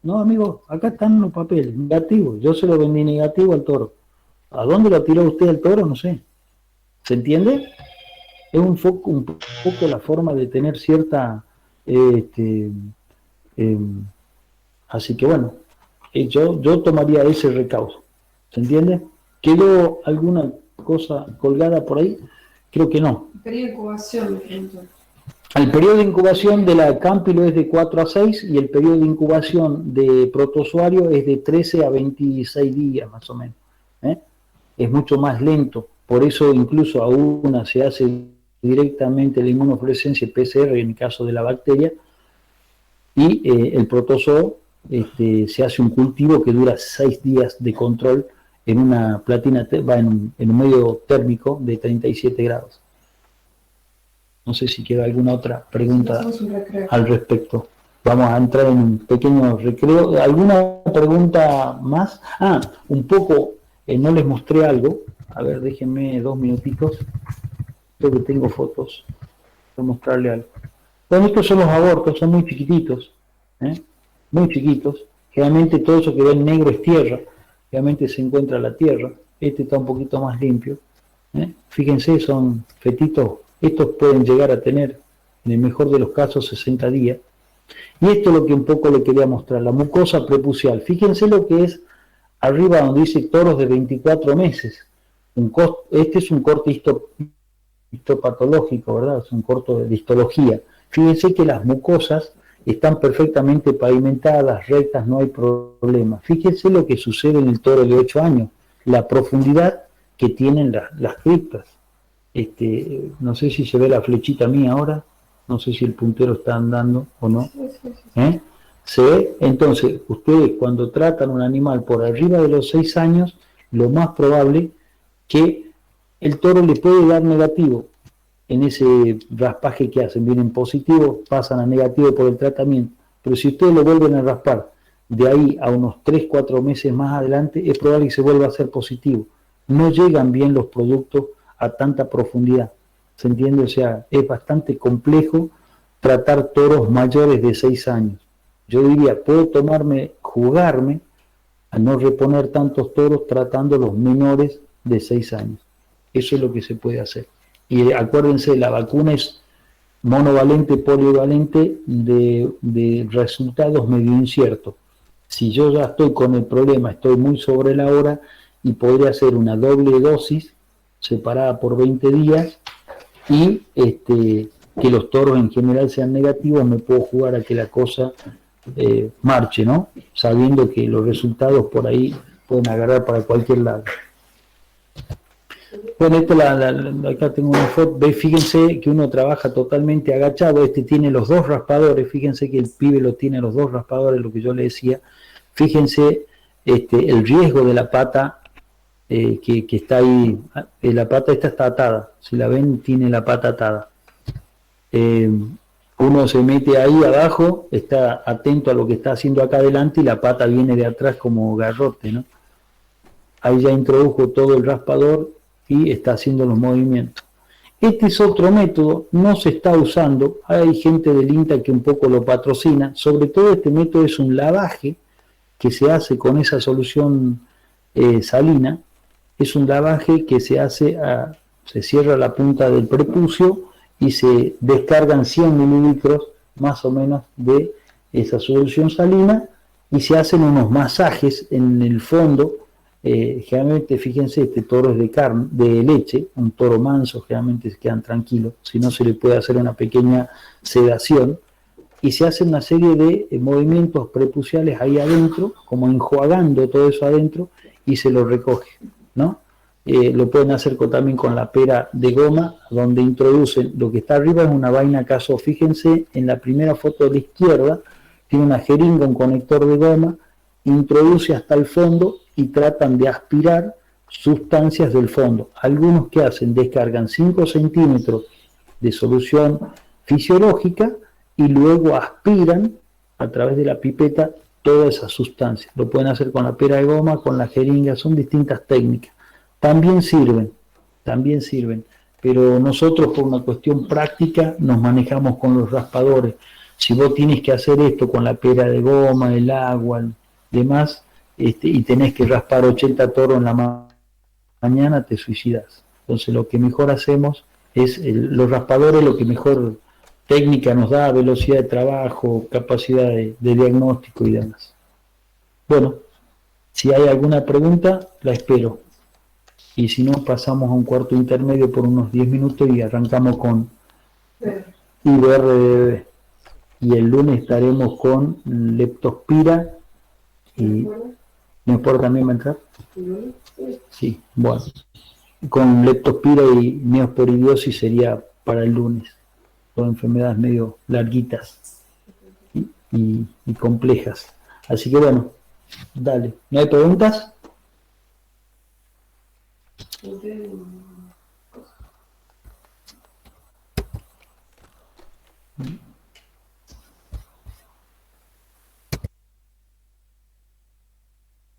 No, amigo, acá están los papeles, negativos. Yo se lo vendí negativo al toro. ¿A dónde lo tiró usted al toro? No sé. ¿Se entiende? Es un poco la forma de tener cierta... así que bueno, yo tomaría ese recaudo. ¿Se entiende? ¿Quedó alguna cosa colgada por ahí? Creo que no. El periodo de incubación, me pregunto. El periodo de incubación de la cámpilo es de 4 a 6 y el periodo de incubación de protozoario es de 13 a 26 días más o menos. Es mucho más lento, por eso incluso a una se hace directamente la inmunofluorescencia PCR en el caso de la bacteria y el protozoo se hace un cultivo que dura 6 días de control en una platina, en un medio térmico de 37 grados. No sé si queda alguna otra pregunta al respecto. Vamos a entrar en un pequeño recreo. ¿Alguna pregunta más? Un poco, no les mostré algo. A ver, déjenme 2 minutitos. Creo que tengo fotos. Voy a mostrarle algo. Bueno, estos son los abortos, son muy chiquititos. Muy chiquitos. Generalmente todo eso que ven negro es tierra. Generalmente se encuentra la tierra. Este está un poquito más limpio. Fíjense, son fetitos. Estos pueden llegar a tener, en el mejor de los casos, 60 días. Y esto es lo que un poco le quería mostrar, la mucosa prepucial. Fíjense lo que es arriba donde dice toros de 24 meses. Este es un corte histopatológico, ¿verdad? Es un corte de histología. Fíjense que las mucosas están perfectamente pavimentadas, rectas, no hay problema. Fíjense lo que sucede en el toro de 8 años, la profundidad que tienen las criptas. No sé si se ve la flechita mía ahora, no sé si el puntero está andando o no. ¿Se ve? Entonces, ustedes cuando tratan un animal por arriba de los 6 años, lo más probable que el toro le puede dar negativo en ese raspaje que hacen. Vienen positivos, pasan a negativo por el tratamiento. Pero si ustedes lo vuelven a raspar de ahí a unos 3-4 meses más adelante, es probable que se vuelva a ser positivo. No llegan bien los productos a tanta profundidad. ¿Se entiende? O sea, es bastante complejo tratar toros mayores de 6 años. Yo diría, puedo jugarme a no reponer tantos toros tratando los menores de 6 años. Eso es lo que se puede hacer. Y acuérdense, la vacuna es monovalente, polivalente, de resultados medio inciertos. Si yo ya estoy con el problema, estoy muy sobre la hora y podría hacer una doble dosis separada por 20 días y que los toros en general sean negativos, me puedo jugar a que la cosa marche, ¿no? Sabiendo que los resultados por ahí pueden agarrar para cualquier lado. Bueno, acá tengo una foto. Fíjense que uno trabaja totalmente agachado. Tiene los 2 raspadores. Fíjense que el pibe lo tiene los 2 raspadores, lo que yo le decía. Fíjense el riesgo de la pata que está ahí. La pata esta está atada. Si la ven, tiene la pata atada. Uno se mete ahí abajo, está atento a lo que está haciendo acá adelante y la pata viene de atrás como garrote, ¿no? Ahí ya introdujo todo el raspador y está haciendo los movimientos. Este es otro método, no se está usando, hay gente del INTA que un poco lo patrocina, sobre todo este método es un lavaje que se hace con esa solución salina, es un lavaje que se hace, se cierra la punta del prepucio y se descargan 100 mililitros más o menos de esa solución salina y se hacen unos masajes en el fondo. Generalmente, fíjense, este toro es de leche, un toro manso, generalmente se quedan tranquilos, si no se le puede hacer una pequeña sedación y se hace una serie de movimientos prepuciales ahí adentro, como enjuagando todo eso adentro y se lo recoge, ¿no? Lo pueden hacer también con la pera de goma, donde introducen, lo que está arriba es una vaina caso, fíjense en la primera foto de la izquierda, tiene una jeringa, un conector de goma, introduce hasta el fondo y tratan de aspirar sustancias del fondo. Algunos que hacen, descargan 5 centímetros de solución fisiológica y luego aspiran a través de la pipeta toda esa sustancia. Lo pueden hacer con la pera de goma, con la jeringa, son distintas técnicas. También sirven, pero nosotros por una cuestión práctica nos manejamos con los raspadores. Si vos tienes que hacer esto con la pera de goma, el agua, demás, y tenés que raspar 80 toros en la mañana, te suicidas. Entonces lo que mejor hacemos es, los raspadores lo que mejor técnica nos da, velocidad de trabajo, capacidad de diagnóstico y demás. Bueno, si hay alguna pregunta, la espero. Y si no, pasamos a un cuarto intermedio por unos 10 minutos y arrancamos con IBR. Y el lunes estaremos con leptospira y... ¿Neospora también va a entrar? Sí, bueno. Con leptospira y neosporidiosis sería para el lunes. Son enfermedades medio larguitas y complejas. Así que bueno, dale. ¿No hay preguntas?